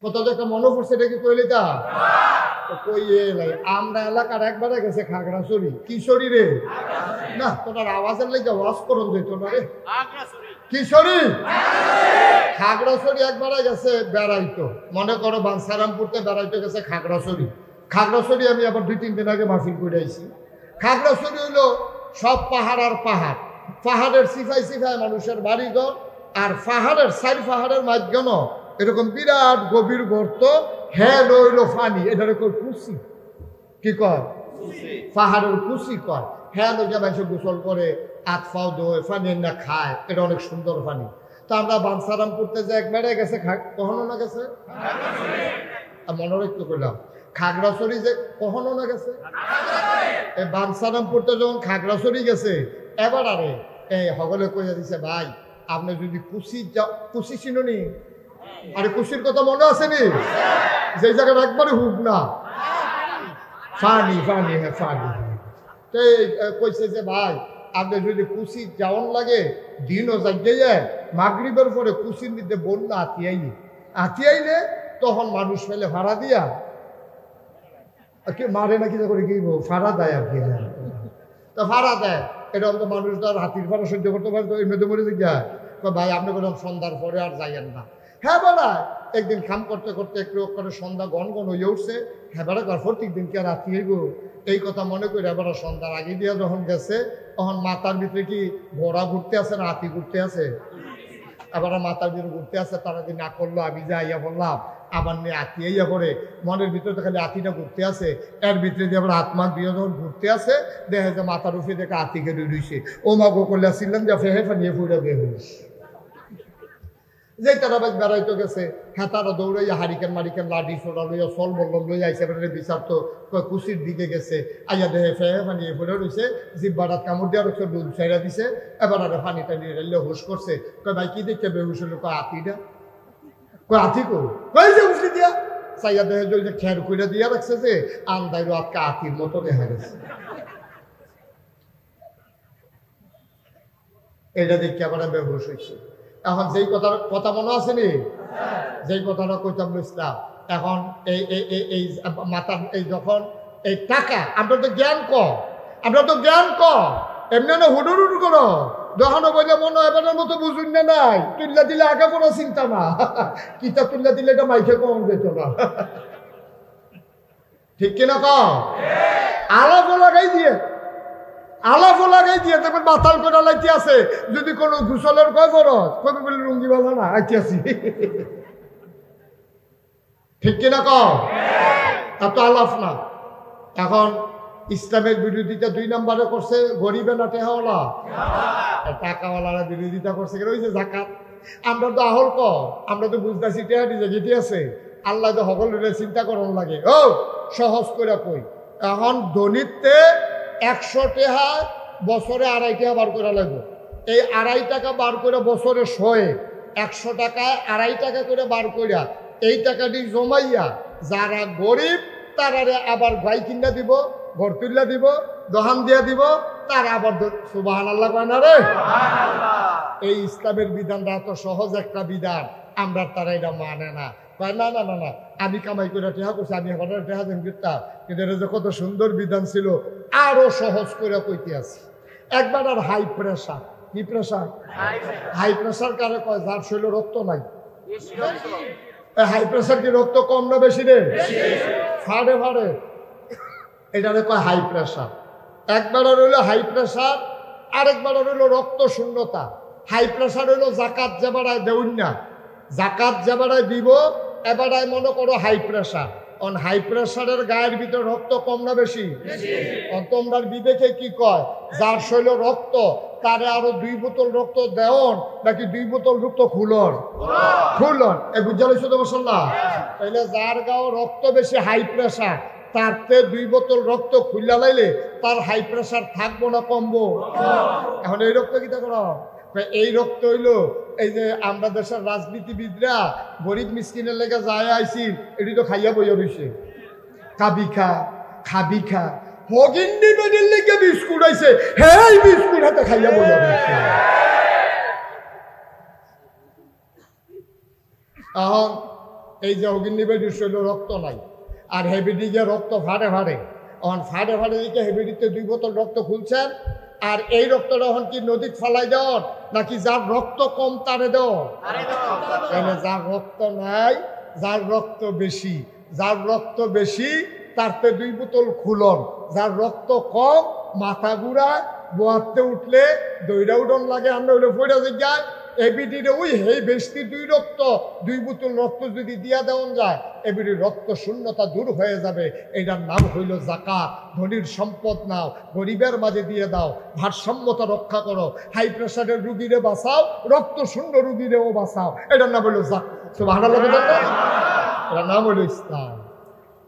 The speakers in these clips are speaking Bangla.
কত একটা মনে পড়ছে এটা কি কইলে তা কইয়ে লাই আমরা এলাকার একবারে গেছে খাগড়াছড়ি কিশোরী রে না তোর আওয়াজের লেগে ওয়াজ করুন যেত না রে কিশোরী খাগড়াছড়ি একবারে গেছে বেড়াইতো মনে করো বাঞ্ছারামপুরতে বেড়াইতে গেছে খাগড়াছড়ি খাগড়াছড়ি আমি আবার 2-3 দিন আগে মাহফিল করে আইছি খাগড়াছড়ি হইলো সব পাহাড় আর পাহাড় পাহাড়ের সিফাই সিফাই মানুষের বাড়িঘর আর পাহাড়ের সাইড পাহাড়ের মাঝখানে এরকম বিরাট গভীর গর্ত হ্যাঁ রইল ফানি এটার কুচি কি কয় পাহাড়ের কুচি কয় হ্যাঁ লোকে মাইসে গোসল করে হাত পাও দোয় ফানি না খায় এটা অনেক সুন্দর পানি তো আমরা বাঞ্ছারামপুরতে যে একবারে গেছে কখনো না গেছে মনে রাখতে করলাম খাগড়াছড়ি যে কখনো না গেছে এই বাঞ্ছারামপুরতে যখন খাগড়াছড়ি গেছে এবার আরে এই হগলে কইয়া দিছে ভাই আপনি যদি কুচি চিনুনি আরে কুচির কথা মনে আছে নি যে জায়গাটা একবারে হুক না ফানি ফানি হ্যাঁ ফানি তো কইছে যে ভাই আপনি যদি কুচি যাওয়ান লাগে দিনও যাইয়ে মাগরিবের পরে কুচির মধ্যে বন্যা আতিয়াইলে তখন মানুষ ফেলে ভাড়া দিয়া মারে নাকি করে কি ভাড়া দেয় আর কি তো ভাড়া দেয় এটা তো মানুষ তার হাতির ভাড়া সহ্য করতে পারে তো এই মেয়েদের মরে যায় ভাই আপনি কোনো সন্ধ্যার পরে আর যাইয়েন না হ্যাঁ বেড়া একদিন খাম করতে করতে একটু করে সন্ধ্যা গন হয়ে উঠছে হ্যাঁ বেড়া প্রত্যেক দিন কি আর রাতি হইব এই কথা মনে করে এবার সন্ধ্যার আগে দিয়ে যখন গেছে তখন মাথার ভিতরে কি ঘোড়া ঘুরতে আছে না হাতি ঘুরতে আছে আবার মাথার ভিতরে ঘুরতে আছে তারা যে না করলো আমি যে আইয়া বললাম আবার নিয়ে আতি আইয়া পড়ে মনের ভিতরে তো খালি আতিটা ঘুরতে আছে এর ভিতরে দিয়ে আবার হাত মাছ দিয়ে যখন ঘুরতে আছে দেখা যায় মাথার উপরে দেখে আতিকে রুইছে ও মা গো করলে আসছিলাম যে ফেহে ফানিয়ে ফুড়ে বের হইস যে তারা বেশ বেড়াইতে গেছে হ্যাঁ তারা দৌড়াইয়া হারিকেন মারিকেন লাঠি ছোড়া লইয়া ফল বললাম লইয়া আইসে এবারে বিচার তো কুচির দিকে গেছে আইয়া দেহে ফেহে ফানিয়ে ফুড়ে রয়েছে জিব্বাটাত কামড় দেওয়ার একটা ডুল ছাইড়া দিছে এবার আরে পানি টানি রেলে হুশ করছে কয় ভাই কি দেখতে বেহুশ হলো কয় আতিটা কয় আতি করো কই যে উঠে দিয়া চাইয়া দেহে যে খের কুইরা দিয়া রাখছে যে আন্দাইরো আজকে আতির মতো দেখা গেছে এটা দেখে আবার বেহুশ হয়েছে এখন যেই কথা মনে আছে নি যেই কথাটা কইতাম ইসলাম এখন এই মাথার এই যখন এই টাকা আমরা তো জ্ঞান এমনি না হুডুর করো যখনও বলে মনে এবারের মতো বুঝুন না নাই তুল্লা দিলে আগে কোনো চিন্তা না কিতা তুল্লা দিলে এটা মাইকে কম যেত না ঠিক কিনা কম আলাপও লাগাই দিয়ে দেখবেন মাথাল করে লাইতে আছে যদি কোনো ঘুষলের কয় ফরজ কবি বলে রুঙ্গি বাবা না আইতে আসি ঠিক কিনা কম তা তো আলাপ না এখন ইসলামের বিরোধিতা 2 নম্বরে করছে গরিবে না টেহাওয়ালা টাকাওয়ালারা বিরোধিতা করছে ওই যে জাকাত আমরা তো আহল আমরা তো বুঝতেছি টেহা নিজে গেটে আছে আল্লাহ তো সকলের চিন্তা করানো লাগে ও সহজ করে কই এখন ধনীতে 100 টাকা বছরে 2.5 টাকা বার করে লাগবে এই 2.5 টাকা বার করে বছরে 100 টাকায় 2.5 টাকা করে বার করিয়া এই টাকাটি জমাইয়া যারা গরিব তারারে আবার গাই কিনা দিব ঘর তুল্লা দিব দহান দিয়া দিব তারা আবার সুবহানাল্লাহ কয় না রে এই ইসলামের বিধানটা এত সহজ একটা বিধান আমরা তারা এটা মানে না না না না না আমি কামাই করে টেহা করছি আমি এখন টেহা দেন করতাম কিন্তু এটা যে কত সুন্দর বিধান ছিল আরো সহজ করে কইতে আছে একবার আর হাই প্রেশার কি প্রেশার হাই প্রেশার কারে কয় যার শরীরে রক্ত নাই হাই প্রেশার কি রক্ত কম না বেশি রে ফাড়ে এটারে কয় হাই প্রেশার একবার রইল হাই প্রেশার আরেকবার রইল রক্ত শূন্যতা হাই প্রেশার হইল জাকাত যেবারায় দেউন না জাকাত যেবারায় দিব এবারায় মনে করো হাই প্রেশার অন হাই প্রেশারের গায়ের ভিতরে রক্ত কম না বেশি তোমরা বিবেকে কি কয় যার শৈল রক্ত তারে আরো 2 বোতল রক্ত দেওন নাকি 2 বোতল রক্ত খুলন এ বুঝা লইছো তো মশাল্লাহ তাইলে যার গাও রক্ত বেশি হাই প্রেশার তারতে 2 বোতল রক্ত খুললা লাইলে তার হাই প্রেশার থাকবো না কমবো এখন এই রক্ত কিটা করো এই রক্ত হইল এই যে আমরা দেশের রাজনীতিবিদরা গরিব মিসকিনের লেগে যায় আইসি এটি তো খাইয়া বইয়া রয়েছে খাবি খা হগিন্দি বেডির লেগে বিস্কুট আইছে হ্যাঁ বিস্কুট হাতে খাইয়া বইয়া রয়েছে এখন এই যে অগ্নিবেদীর শৈল রক্ত নাই, আর হেবিডিকে রক্ত ফাড়ে ফাড়ে, এখন ফাড়ে ফাড়ে দিকে হেবিডিতে 2 বোতল রক্ত খুলছেন, আর এই রক্তটা এখন কি নদীত ফালাই দেওয়ার নাকি যার রক্ত কম তারে দেওয়ার? যার রক্ত নাই, যার রক্ত বেশি, যার রক্ত বেশি তারতে 2 বোতল খুলন, যার রক্ত কম মাথা ঘুরায়, বোয়াতে উঠলে দইরা উঠন লাগে, আমরা ওইটা ফইরা যায় এবিডিরে ওই হেই বেশি 2 বোতল রক্ত যদি দিয়া দেওয়া যায় এবিডির রক্ত শূন্যতা দূর হয়ে যাবে। এটার নাম হইল যাকাত। ধনীর সম্পদ নাও, গরিবের মাঝে দিয়ে দাও, ভারসাম্যতা রক্ষা করো, হাই প্রেশারের রুগীরে বাঁচাও, রক্ত শূন্য রুগীরেও বাঁচাও, এটার নাম হইল যাকাত। সুবহানাল্লাহ। এটার নাম হইল ইসলাম।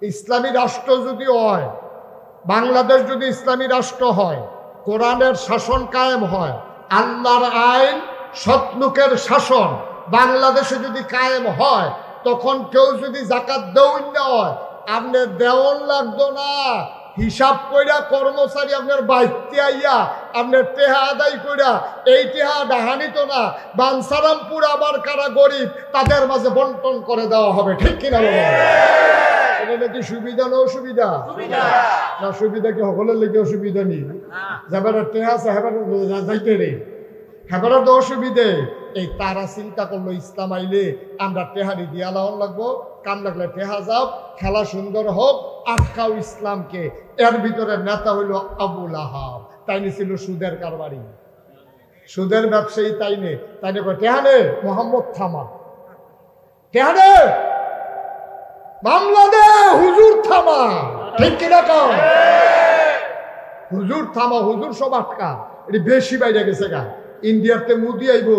ইসলামী রাষ্ট্র যদি হয়, বাংলাদেশ যদি ইসলামী রাষ্ট্র হয়, কোরআনের শাসন কায়েম হয়, আল্লাহর আইন, সৎলোকের শাসন বাংলাদেশে যদি কায়েম হয়, তখন কেউ যদি যাকাত দেওয়ান না হয়, আপনার দেওয়ান লাগতো না, হিসাব কইরা কর্মচারী আপনার বাইতে আইয়া আপনার টেহা আদায় কইরা এই টেহা ডাহানিত না, বানসারামপুর আবার কারা গরিব তাদের মাঝে বন্টন করে দেওয়া হবে। ঠিক কিনা বলো? এটা নাকি সুবিধা না অসুবিধা? না, সুবিধা কি সকলের লেগে অসুবিধা নেই, যাবার টেহা আছে হেবার যাইতে রে, হেবারের তো অসুবিধে। এই তারা চিন্তা করলো ইসলাম আইলে আমরা টেহারি দিয়া লাউন লাগবো, কাম লাগলে টেহা যাও, খেলা সুন্দর হোক, আটকাও ইসলামকে। এর ভিতরে নেতা হইল আবু লাহাব, তাইনি ছিল সুদের কারবারি, সুদের ব্যবসায়ী, তাইনে টেহানে মোহাম্মদ থামা, টেহানে মামলা দে, হুজুর থামা। ঠিক কিনা কম? হুজুর থামা, হুজুর সব আটকা, এটি বেশি বাইরে গেছে গা। ইন্ডিয়াতে মুদি আইব,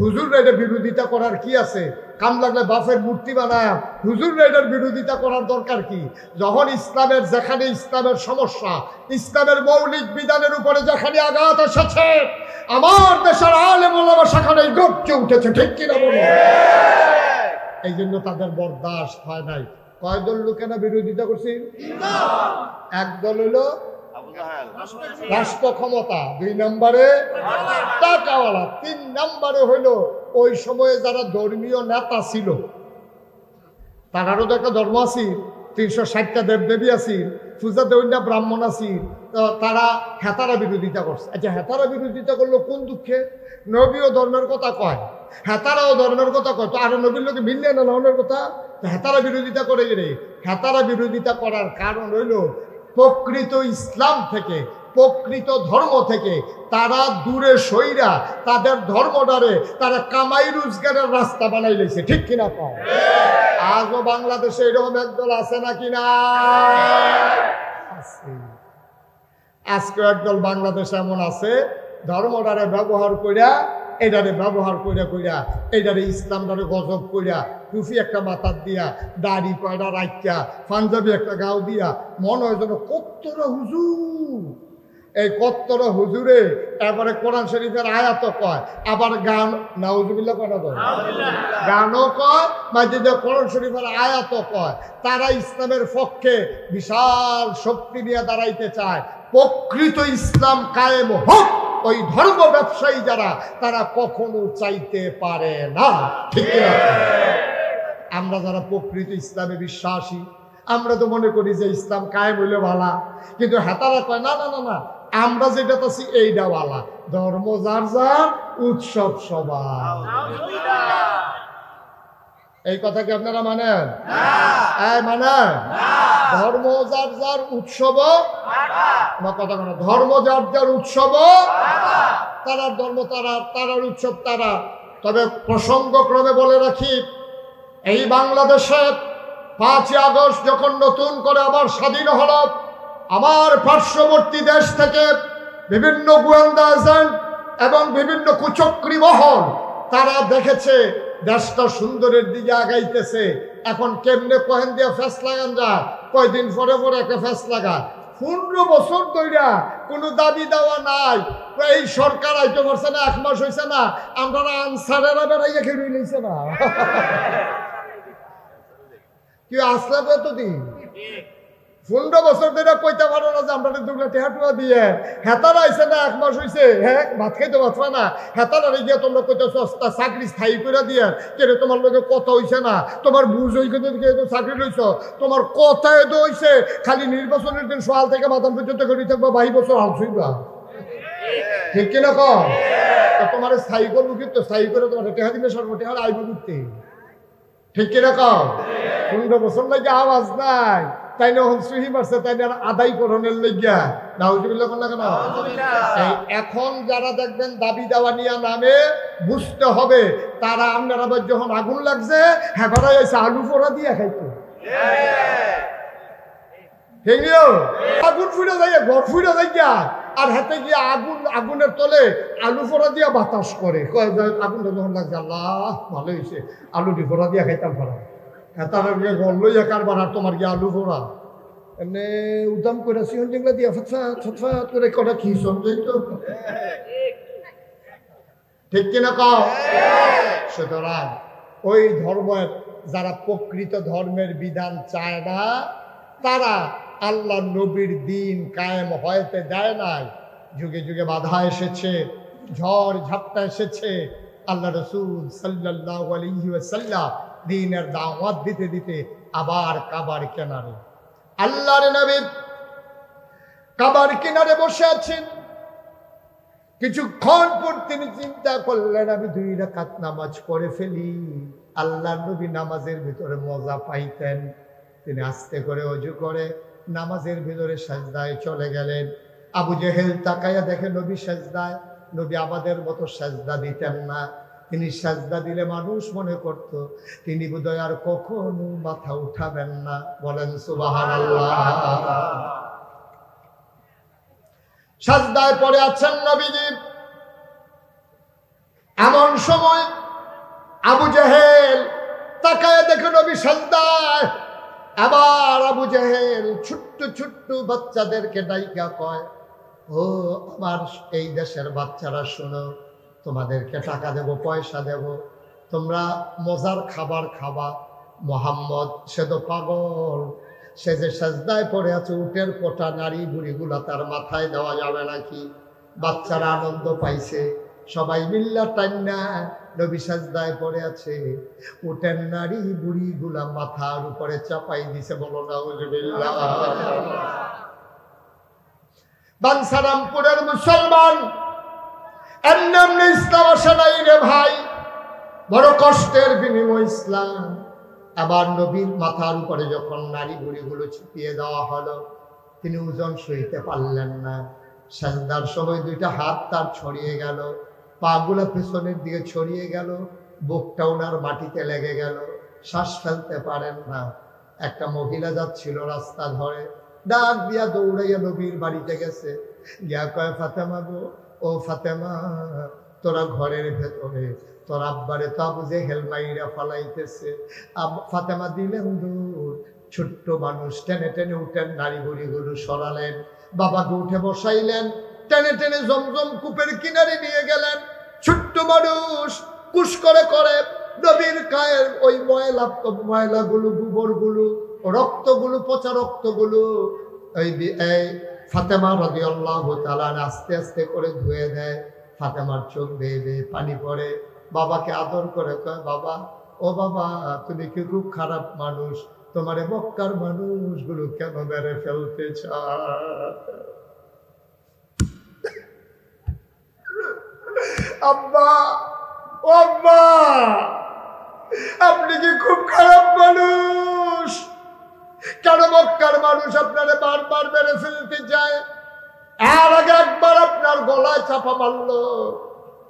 হুজুর রাইডের বিরোধিতা করার কি আছে? কাম লাগলে বাফের মূর্তি বানায়, হুজুর রাইডের বিরোধিতা করার দরকার কি? যখন ইসলামের, যেখানে ইসলামের সমস্যা, ইসলামের মৌলিক বিধানের উপরে যেখানে আঘাত এসেছে, আমার দেশের আলেম ওলামা সেখানে গর্জে উঠেছে। ঠিক কিনা বলো? এই জন্য তাদের বরদাস্ত হয় নাই। কয় দল লোকেরা বিরোধিতা করছি? একদল হইলো রাষ্ট্র ক্ষমতা, 2 নম্বরে টাকাওয়ালা, 3 নম্বরে হইল ওই সময়ে যারা ধর্মীয় নেতা ছিল, তারারও তো একটা ধর্ম আছে, 360টা দেবদেবী আছে, পূজা দেবীরা ব্রাহ্মণ আছে, তারা হেতারা বিরোধিতা করছে। আচ্ছা, হেতারা বিরোধিতা করলো কোন দুঃখে? নবীও ধর্মের কথা কয়, হেতারাও ধর্মের কথা কয়, তো আরো নবীর লোকে মিললে না ধর্মের কথা, হেতারা বিরোধিতা করে গেলে। হেতারা বিরোধিতা করার কারণ হইল প্রকৃত ইসলাম থেকে, প্রকৃত ধর্ম থেকে তারা দূরে সইরা তাদের ধর্মটারে তারা কামাই রোজগারের রাস্তা বানাই লেছে। ঠিক কিনা পাও? আজও বাংলাদেশে এরকম একদল আছে নাকি না? আজকে একদল বাংলাদেশে এমন আছে, ধর্মটারে ব্যবহার কইরা, এটারে ব্যবহার কইরা কইরা এটারে ইসলামটারে গজব কইরা, টুফি একটা মাথার দিয়া, দাড়ি কয়টা রাখিয়া, পাঞ্জাবি একটা গাও দিয়া, মনে হয় যেন কত্তরা হুজুর। এই কত্তরা হুজুরে এবারে কোরআন শরীফের আয়াত কয়, আবার গান, নাউজুবিল্লাহ কয় না, গানও কয়, মাঝে যে কোরআন শরীফের আয়াত কয়। তারা ইসলামের পক্ষে বিশাল শক্তি নিয়ে দাঁড়াইতে চায়। প্রকৃত ইসলাম কায়েম হোক, ওই ধর্ম ব্যবসায়ী যারা, তারা কখনো চাইতে পারে না। ঠিক না? আমরা যারা প্রকৃত ইসলামে বিশ্বাসী, আমরা তো মনে করি যে ইসলাম কায়েম হইলে ভালা, কিন্তু হেতারা কয় না না না না, আমরা যেটা আছি এইটা ভালা, ধর্ম যার যার, উৎসব সবার। এই কথা কি আপনারা মানেন? মানেন? ধর্ম যার যার, উৎসব আমার কথা কেন, ধর্ম যার যার, উৎসব তারার ধর্ম তারা, তারার উৎসব তারা। তবে প্রসঙ্গক্রমে বলে রাখি, এই বাংলাদেশে 5ই আগস্ট যখন নতুন করে আবার স্বাধীন হল, আমার পার্শ্ববর্তী দেশ থেকে বিভিন্ন গোয়েন্দা এজেন্ট এবং বিভিন্ন কুচক্রী মহল, তারা দেখেছে দেশটা সুন্দরের দিকে আগাইতেছে। এখন কেমনে কহেন দিয়া ফেস লাগান যায়, কয়দিন পরে পরে একটা ফেস লাগায়। 15 বছর ধইরা কোনো দাবি দেওয়া নাই, এই সরকার আইতে পারছে না, 1 মাস হয়েছে না, আমরা আনসারেরা বেড়াইয়া খেয়ে নিয়েছে না। কি আসলে কতদিন 15 বছর ধরে কইতে পারো না যে আমরা দুগুলা টেহাটুয়া দিয়ে হেতারা আইসে না 1 মাস হয়েছে, হ্যাঁ ভাত খাইতে পারবা না, হেতারা গিয়ে তোমরা কইতেছো চাকরি স্থায়ী করে দিয়ে কেন তোমার লোকে কথা হইছে না, তোমার বুঝ হই চাকরি লইছ, তোমার কথায় তো হইছে খালি নির্বাচনের দিন সকাল থেকে বাদাম পর্যন্ত করি থাকবো 22 বছর হাল ছুইবা, ঠিক কিনা কম? তোমার স্থায়ী করবো কিন্তু স্থায়ী করে তোমার টেহা দিলে সর্বটেহার আইব করতে, ঠিক কিনা কম? 15 বছর লাগে আওয়াজ নাই, তাই না সুহি মারছে, তাই না আদায় করণের লেগিয়া নাউজুবিল্লাহ কোন না কেন? এখন যারা দেখবেন দাবি দেওয়া নিয়ে নামে বুঝতে হবে তারা আপনার আবার যখন আগুন লাগছে হ্যাঁ বাড়াই আছে আলু পোড়া দিয়ে খাইতো, আগুন ফুটে যাই ঘর ফুটে যাইয়া আর হাতে গিয়ে আগুনের তলে আলু পোড়া দিয়া বাতাস করে, আগুনটা যখন লাগছে আল্লাহ ভালো হয়েছে আলুটি পোড়া দিয়া খাইতাম পারা, তারা ঘর লইয়া কারবার আর তোমার গিয়ে আলু পোড়া এমনি উদাম করে সিহন যেগুলা দিয়া ফটফাট করে কটা কি সমঝাই তো, ঠিক কিনা কও? সুতরাং ওই ধর্মের যারা প্রকৃত ধর্মের বিধান চায় না তারা আল্লাহ নবীর দিন কায়েম হইতে দেয় নাই, যুগে যুগে বাধা এসেছে, ঝড় ঝাপটা এসেছে, আল্লাহ রসুল সাল্লাল্লাহু আলাইহি ওয়াসাল্লাম দিনের দাওয়াত দিতে দিতে আবার কাবার কিনারে আল্লাহর নবী কাবার কিনারে বসে আছেন। কিছুক্ষণ পর তিনি চিন্তা করলেন আমি 2 রাকাত নামাজ পড়ে ফেলি, আল্লাহর নবী নামাজের ভিতরে মজা পাইতেন, তিনি আস্তে করে ওযু করে নামাজের ভিতরে সাজদায় চলে গেলেন। আবু জেহেল তাকায়া দেখে নবী সাজদায়, নবী আমাদের মতো সাজদা দিতেন না, তিনি সাজদা দিলে মানুষ মনে করত তিনি বোধহয় আর কখনো মাথা উঠাবেন না, বলেন সুবহানাল্লাহ। সাজদায় পড়ে আছেন নবীজি, এমন সময় আবু জেহেল তাকায় দেখে নবী সাজদায়, আবার আবু জেহেল ছোট্ট ছোট্ট বাচ্চাদেরকে ডাইকা কয় ও আমার এই দেশের বাচ্চারা শোনো, তোমাদেরকে টাকা দেব, পয়সা দেব, তোমরা মজার খাবার খাবা, মোহাম্মদ সে তো পাগল, সে যে সাজদায় পড়ে আছে উটের পোটা নারী বুড়িগুলা তার মাথায় দেওয়া যাবে নাকি? বাচ্চারা আনন্দ পাইছে, সবাই মিল্লা টান্না নবী সাজদায় পড়ে আছে, উটের নারী বুড়িগুলা মাথার উপরে চাপাই দিছে, বলো নাউজুবিল্লাহ। বানসারামপুরের মুসলমান এমনি ইসলাম আসে নাই রে ভাই, বড় কষ্টের বিনিময় ইসলাম। আবার নবীর মাথার উপরে যখন নারী বুড়িগুলো ছিপিয়ে দেওয়া হলো, তিনি ওজন সইতে পারলেন না, সাজদার সময় 2টা হাত তার ছড়িয়ে গেল, পাগুলা পেছনের দিকে ছড়িয়ে গেল, বুকটা ওনার মাটিতে লেগে গেল, শ্বাস ফেলতে পারেন না। একটা মহিলা যাচ্ছিল রাস্তা ধরে, ডাক দিয়া দৌড়াইয়া নবীর বাড়িতে গেছে, গিয়া কয় ফাতেমা গো, ও ফাতেমা তোরা ঘরের ভেতরে তোর আব্বারে তো আবু জেহেল মাইরা ফালাইতেছে। ফাতেমা দিলেন দূর, ছোট্ট মানুষ টেনে টেনে উঠেন, নারী বুড়িগুলো সরালেন, বাবাকে উঠে বসাইলেন, টেনে টেনে জমজম কূপের কিনারে নিয়ে গেলেন। ছোট্ট মানুষ কুশ করে করে নবীর গায়ের ওই ময়লাগুলো, গোবরগুলো, রক্তগুলো, পচা রক্তগুলো এই ফাতেমা রাদিয়াল্লাহু তাআলা আস্তে আস্তে করে ধুয়ে দেয়। ফাতেমার চোখ বেয়ে বেয়ে পানি পড়ে, বাবাকে আদর করে কয় বাবা, ও বাবা তুমি কি খুব খারাপ মানুষ, তোমার মক্কার মানুষগুলো কেন মেরে ফেলতে চায়? আব্বা, ও আব্বা আপনি কি খুব খারাপ মানুষ, কেন মক্কার মানুষ আপনারে বারবার মেরে ফেলতে চায়? এর আগে একবার আপনার গলায় চাপা মারলো,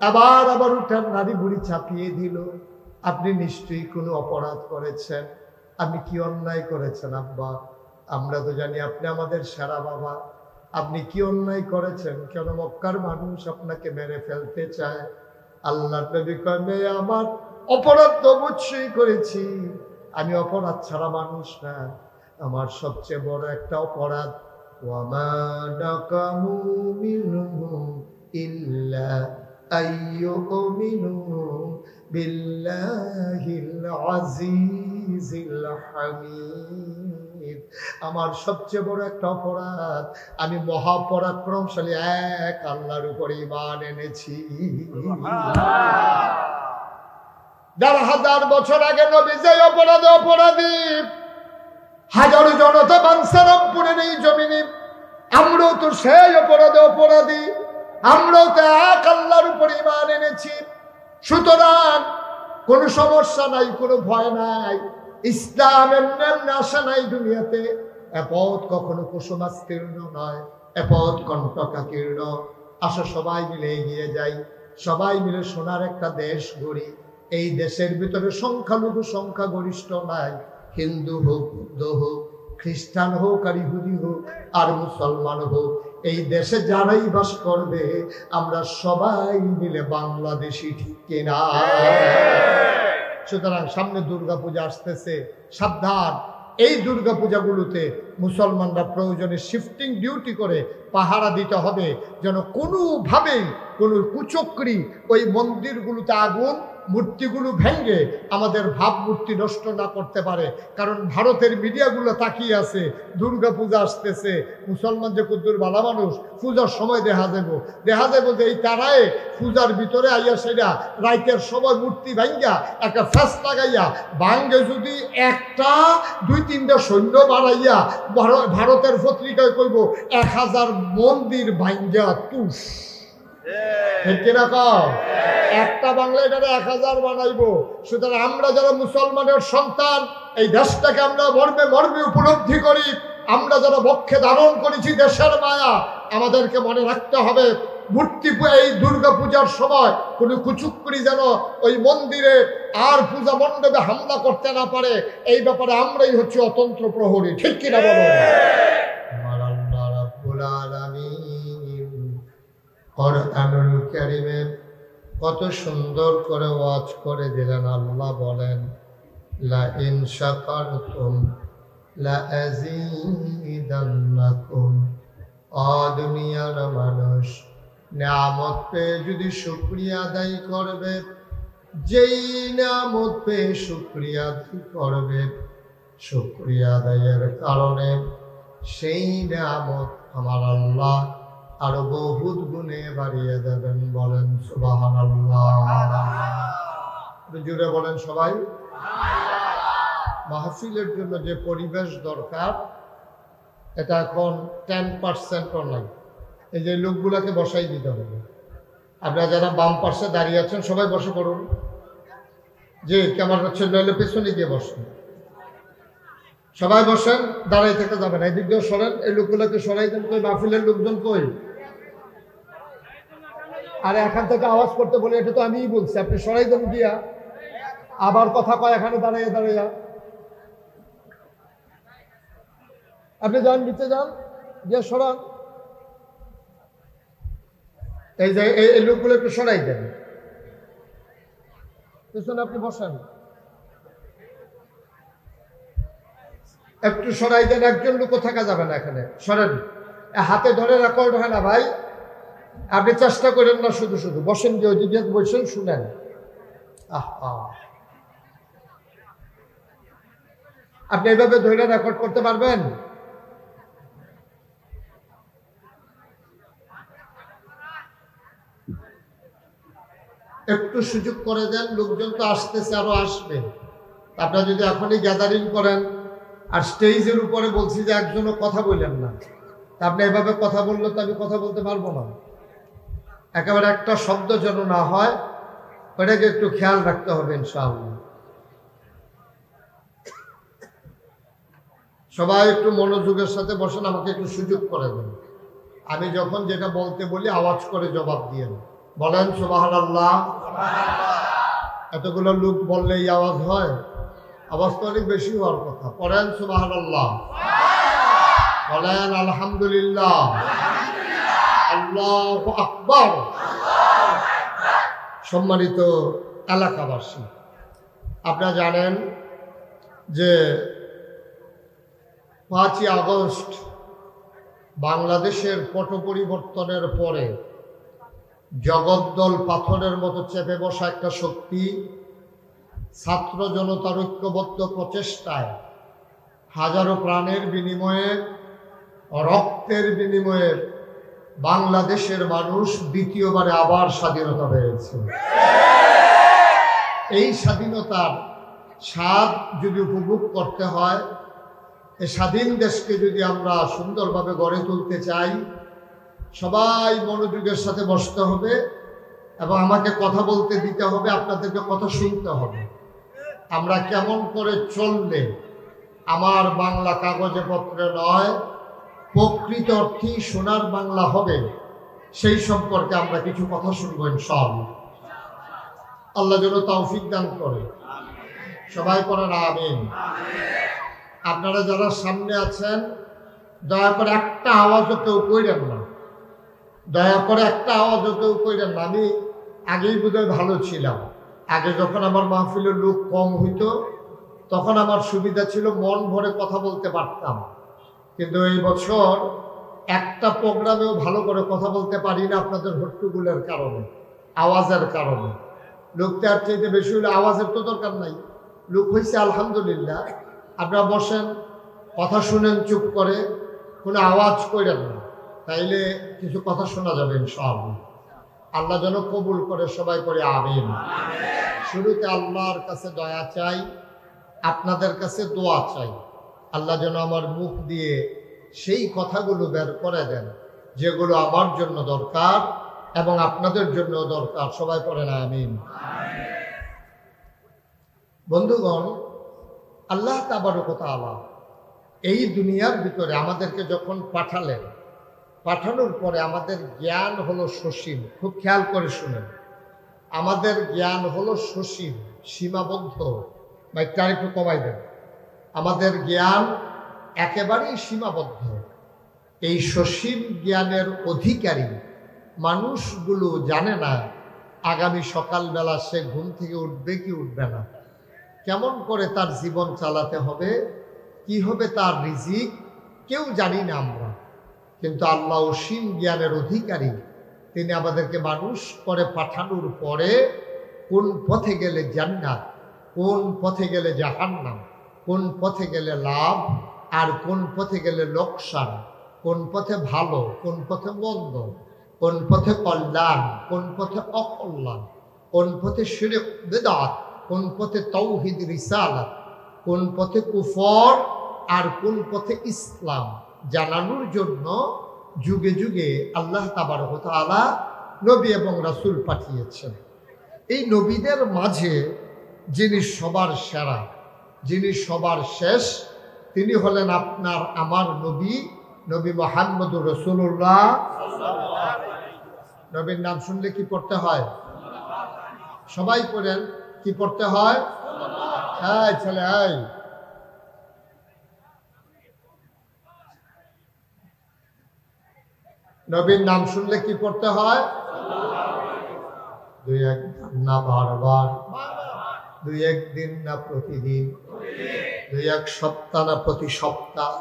আবার উঠার নারী বুড়ি চাপিয়ে দিল, আপনি নিশ্চয়ই কোনো অপরাধ করেছেন। আপনি কি অন্যায় করেছেন আব্বা? আমরা তো জানি আপনি আমাদের সেরা বাবা, আপনি কি অন্যায় করেছেন, কেন মক্কার মানুষ আপনাকে মেরে ফেলতে চায়? আল্লাহর নবী কয় আমার অপরাধ তো অবশ্যই করেছি, আমি অপরাধ ছাড়া মানুষ না, আমার সবচেয়ে বড় একটা অপরাধ ওয়ামা নাকামু মিনহুম ইল্লা আইয়ুমিনু বিল্লাহিল আজিজিল হামিদ। আমার সবচেয়ে বড় একটা অপরাধ, আমি মহাপরাক্রমশালী এক আল্লাহর উপরে ঈমান এনেছি। যারা 1000 বছর আগে নবী যে অপরাধী, হাজারো জনতা বানসা রংপুরের এই জমিনে, আমরাও তো সেই অপরাধী, আমরাও তো এক আল্লাহর উপরে ঈমান এনেছি। সুতরাং কোনো সমস্যা নাই, কোনো ভয় নাই। ইসলাম এমনি আসা নাই দুনিয়াতে। এ পথ কখনো কুসুমাস্তীর্ণ নয়, এ পথ কণ্টকাকীর্ণ। আসো সবাই মিলে এগিয়ে যাই, সবাই মিলে সোনার একটা দেশ গড়ি। এই দেশের ভিতরে সংখ্যালঘু সংখ্যাগরিষ্ঠ নাই, হিন্দু হোক, বৌদ্ধ হোক, খ্রিস্টান হোক, আর ইহুদি হোক, আর মুসলমান হোক, এই দেশে যারাই বাস করবে আমরা সবাই মিলে বাংলাদেশি, ঠিক কিনা? সুতরাং সামনে দুর্গাপূজা আসতেছে, সাবধান। এই দুর্গাপূজাগুলোতে মুসলমানরা প্রয়োজনে শিফটিং ডিউটি করে পাহারা দিতে হবে, যেন কোনোভাবেই কোনো কুচক্রী ওই মন্দিরগুলোতে আগুন, মূর্তিগুলো ভেঙে আমাদের ভাবমূর্তি নষ্ট না করতে পারে। কারণ ভারতের মিডিয়াগুলো তাকিয়ে আছে, দুর্গাপূজা আসতেছে, মুসলমান যে কুদ্দুর বালা মানুষ, পূজার সময় দেখা যাবো যে এই তারায় পূজার ভিতরে আইয়া সেটা রাইতের সময় মূর্তি ভাঙ্গা একটা ফ্যাস লাগাইয়া ভাঙ্গে যদি 1টা 2-3টা সৈন্য বাড়াইয়া ভারতের পত্রিকায় কইব 1000 মন্দির ভাঙ্গা তুষ। একটা বাংলা এটারে 1000 বানাইবো। সুতরাং আমরা যারা মুসলমানের সন্তান, এই দেশটাকে আমরা মর্মে উপলব্ধি করি, আমরা যারা বক্ষে ধারণ করেছি দেশের মায়া, আমাদেরকে মনে রাখতে হবে মূর্তি এই দুর্গা পূজার সময় কোনো কুচুক্রি যেন ওই মন্দিরে আর পূজা মণ্ডপে হামলা করতে না পারে। এই ব্যাপারে আমরাই হচ্ছে অতন্ত্র প্রহরী, ঠিক কিনা বলো? কুরআনুল কারীমে কত সুন্দর করে ওয়াজ করে দিলেন। আল্লাহ বলেন, লা ইন শাকারতুম লা আযীদান্নাকুম। দুনিয়ার মানুষ নিয়ামত পেয়ে যদি শুকরিয়া আদায় করবে, যেই নিয়ামত পেয়ে শুকরিয়া করবে, শুকরিয়া আদায়ের কারণে সেই নিয়ামত আমার আল্লাহ আরো বহুত গুণে বাড়িয়ে দেবেন। বলেন সুবহানাল্লাহ। জুড়ে বলেন সবাই। মাহফিলের জন্য যে পরিবেশ দরকার, এটা এখন 10%ও নাই। এই যে লোকগুলাকে বসাই দিতে হবে। আপনারা যারা বাম পাশে দাঁড়িয়ে আছেন সবাই বসে পড়ুন। যে ক্যামেরা হচ্ছে নইলে পেছনে গিয়ে বসেন, সবাই বসেন, দাঁড়াই থেকে যাবেন। এই দিক দিয়ে সরেন, এই লোকগুলোকে সরাই দেন। কই মাহফিলের লোকজন কই? আর এখান থেকে আওয়াজ করতে বলে, এটা তো আমিই বলছি, আপনি সরাই দেন দিয়া। আবার কথা কয় এখানে দাঁড়াইয়া। আপনি যান, নিচে যান, গিয়ে সরান। এই যে এই লোকগুলো একটু সরাই দেন, পেছনে আপনি বসেন, একটু সরাই দেন। একজন লোকও থাকা যাবে না এখানে, সরেন। হাতে ধরে রেকর্ড হয় না ভাই, আপনি চেষ্টা করেন না, শুধু বসেন, যে ওইদিকে বসেন, শুনেন। আপনি এইভাবে ধরে রেকর্ড করতে পারবেন? একটু সুযোগ করে দেন, লোকজন তো আসতেছে, আরো আসবে। আপনারা যদি এখনই গ্যাদারিং করেন, আর স্টেজের উপরে বলছি যে একজনও কথা বললেন না, তা আপনি এভাবে কথা বললে তো আমি কথা বলতে পারবো না। একেবারে একটা শব্দ যেন না হয়, ওটাকে একটু খেয়াল রাখতে হবে ইনশাআল্লাহ। সবাই একটু মনোযোগের সাথে বসেন, আমাকে একটু সুযোগ করে দেন। আমি যখন যেটা বলতে বলি আওয়াজ করে জবাব দিয়ে বলেন সুবহানাল্লাহ। এতগুলো লোক বললে এই আওয়াজ হয়? আওয়াজ তো অনেক বেশি হওয়ার কথা। পড়েন সুবহানাল্লাহ, বলেন আলহামদুলিল্লাহ, আল্লাহু আকবার। সম্মানিত এলাকাবাসী, আপনারা জানেন যে 5ই আগস্ট বাংলাদেশের পট পরিবর্তনের পরে জগদ্দল পাথরের মতো চেপে বসা একটা শক্তি ছাত্র জনতার ঐক্যবদ্ধ প্রচেষ্টায় হাজারো প্রাণের বিনিময়ে, রক্তের বিনিময়ে বাংলাদেশের মানুষ দ্বিতীয়বারে আবার স্বাধীনতা পেয়েছে। এই স্বাধীনতার স্বাদ যদি উপভোগ করতে হয়, এই স্বাধীন দেশকে যদি আমরা সুন্দরভাবে গড়ে তুলতে চাই, সবাই মনোযোগের সাথে বসতে হবে এবং আমাকে কথা বলতে দিতে হবে, আপনাদেরকে কথা শুনতে হবে। আমরা কেমন করে চললে আমার বাংলা কাগজে পত্রে নয়, প্রকৃত অর্থেই সোনার বাংলা হবে, সেই সম্পর্কে আমরা কিছু কথা শুনবো ইনশাআল্লাহ। আল্লাহ যেন তৌফিক দান করে। সবাই পড়েন আমিন। আপনারা যারা সামনে আছেন, দয়া করে একটা আওয়াজও কেউ কইরেন না, দয়া করে একটা আওয়াজও কেউ কইরেন না। আমি আগেই বোধহয় ভালো ছিলাম, আগে যখন আমার মাহফিলের লোক কম হইতো তখন আমার সুবিধা ছিল, মন ভরে কথা বলতে পারতাম। কিন্তু এই বছর একটা প্রোগ্রামেও ভালো করে কথা বলতে পারি না, আপনাদের হট্টগোলের কারণে, আওয়াজের কারণে। লোক তার চাইতে বেশি হলে আওয়াজের তো দরকার নাই, লোক হয়েছে আলহামদুলিল্লাহ। আপনারা বসেন, কথা শুনেন চুপ করে, কোনো আওয়াজ করেন না, তাইলে কিছু কথা শোনা যাবে ইনশাআল্লাহ। আল্লাহ যেন কবুল করে, সবাই করে আমিন। শুরুতে আল্লাহর কাছে দয়া চাই, আপনাদের কাছে দোয়া চাই। আল্লাহ যেন আমার মুখ দিয়ে সেই কথাগুলো বের করে দেন যেগুলো আমার জন্য দরকার এবং আপনাদের জন্য দরকার। সবাই পড়েন আমিন। বন্ধুগণ, আল্লাহ তাবারক ওয়া তাআলা এই দুনিয়ার ভিতরে আমাদেরকে যখন পাঠালেন, পাঠানোর পরে আমাদের জ্ঞান হলো সসীম। খুব খেয়াল করে শুনেন, আমাদের জ্ঞান হলো সসীম, সীমাবদ্ধ। মাইকটা একটু কমাই দেন। আমাদের জ্ঞান একেবারেই সীমাবদ্ধ। এই সসীম জ্ঞানের অধিকারী মানুষগুলো জানে না আগামী সকালবেলা সে ঘুম থেকে উঠবে কি উঠবে না, কেমন করে তার জীবন চালাতে হবে, কি হবে তার রিজিক, কেউ জানি না আমরা। কিন্তু আল্লাহ অসীম জ্ঞানের অধিকারী, তিনি আমাদেরকে মানুষ করে পাঠানোর পরে কোন পথে গেলে জান্নাত, কোন পথে গেলে জাহান্নাম, কোন পথে গেলে লাভ আর কোন পথে গেলে লোকসান, কোন পথে ভালো কোন পথে মন্দ, কোন পথে কল্যাণ কোন পথে অকল্যাণ, কোন পথে শিরক বিদআত, কোন পথে তাওহীদ রিসালাত, কোন পথে কুফর আর কোন পথে ইসলাম জানানোর জন্য যুগে যুগে আল্লাহ তাবারক ওয়া তাআলা নবী এবং রাসূল পাঠিয়েছেন। এই নবীদের মাঝে যিনি সবার সেরা, যিনি সবার শেষ, তিনি হলেন আপনার আমার নবী, নবী মুহাম্মদুর রাসূলুল্লাহ। নবীর নাম শুনলে কি পড়তে হয়? সবাই পড়েন, কি পড়তে হয়? এই ছেলে, এই নবীর নাম শুনলে কি পড়তে হয়? দুই একদিন না বারবার, দুই একদিন না প্রতিদিন, দুই এক সপ্তাহ না প্রতি সপ্তাহ,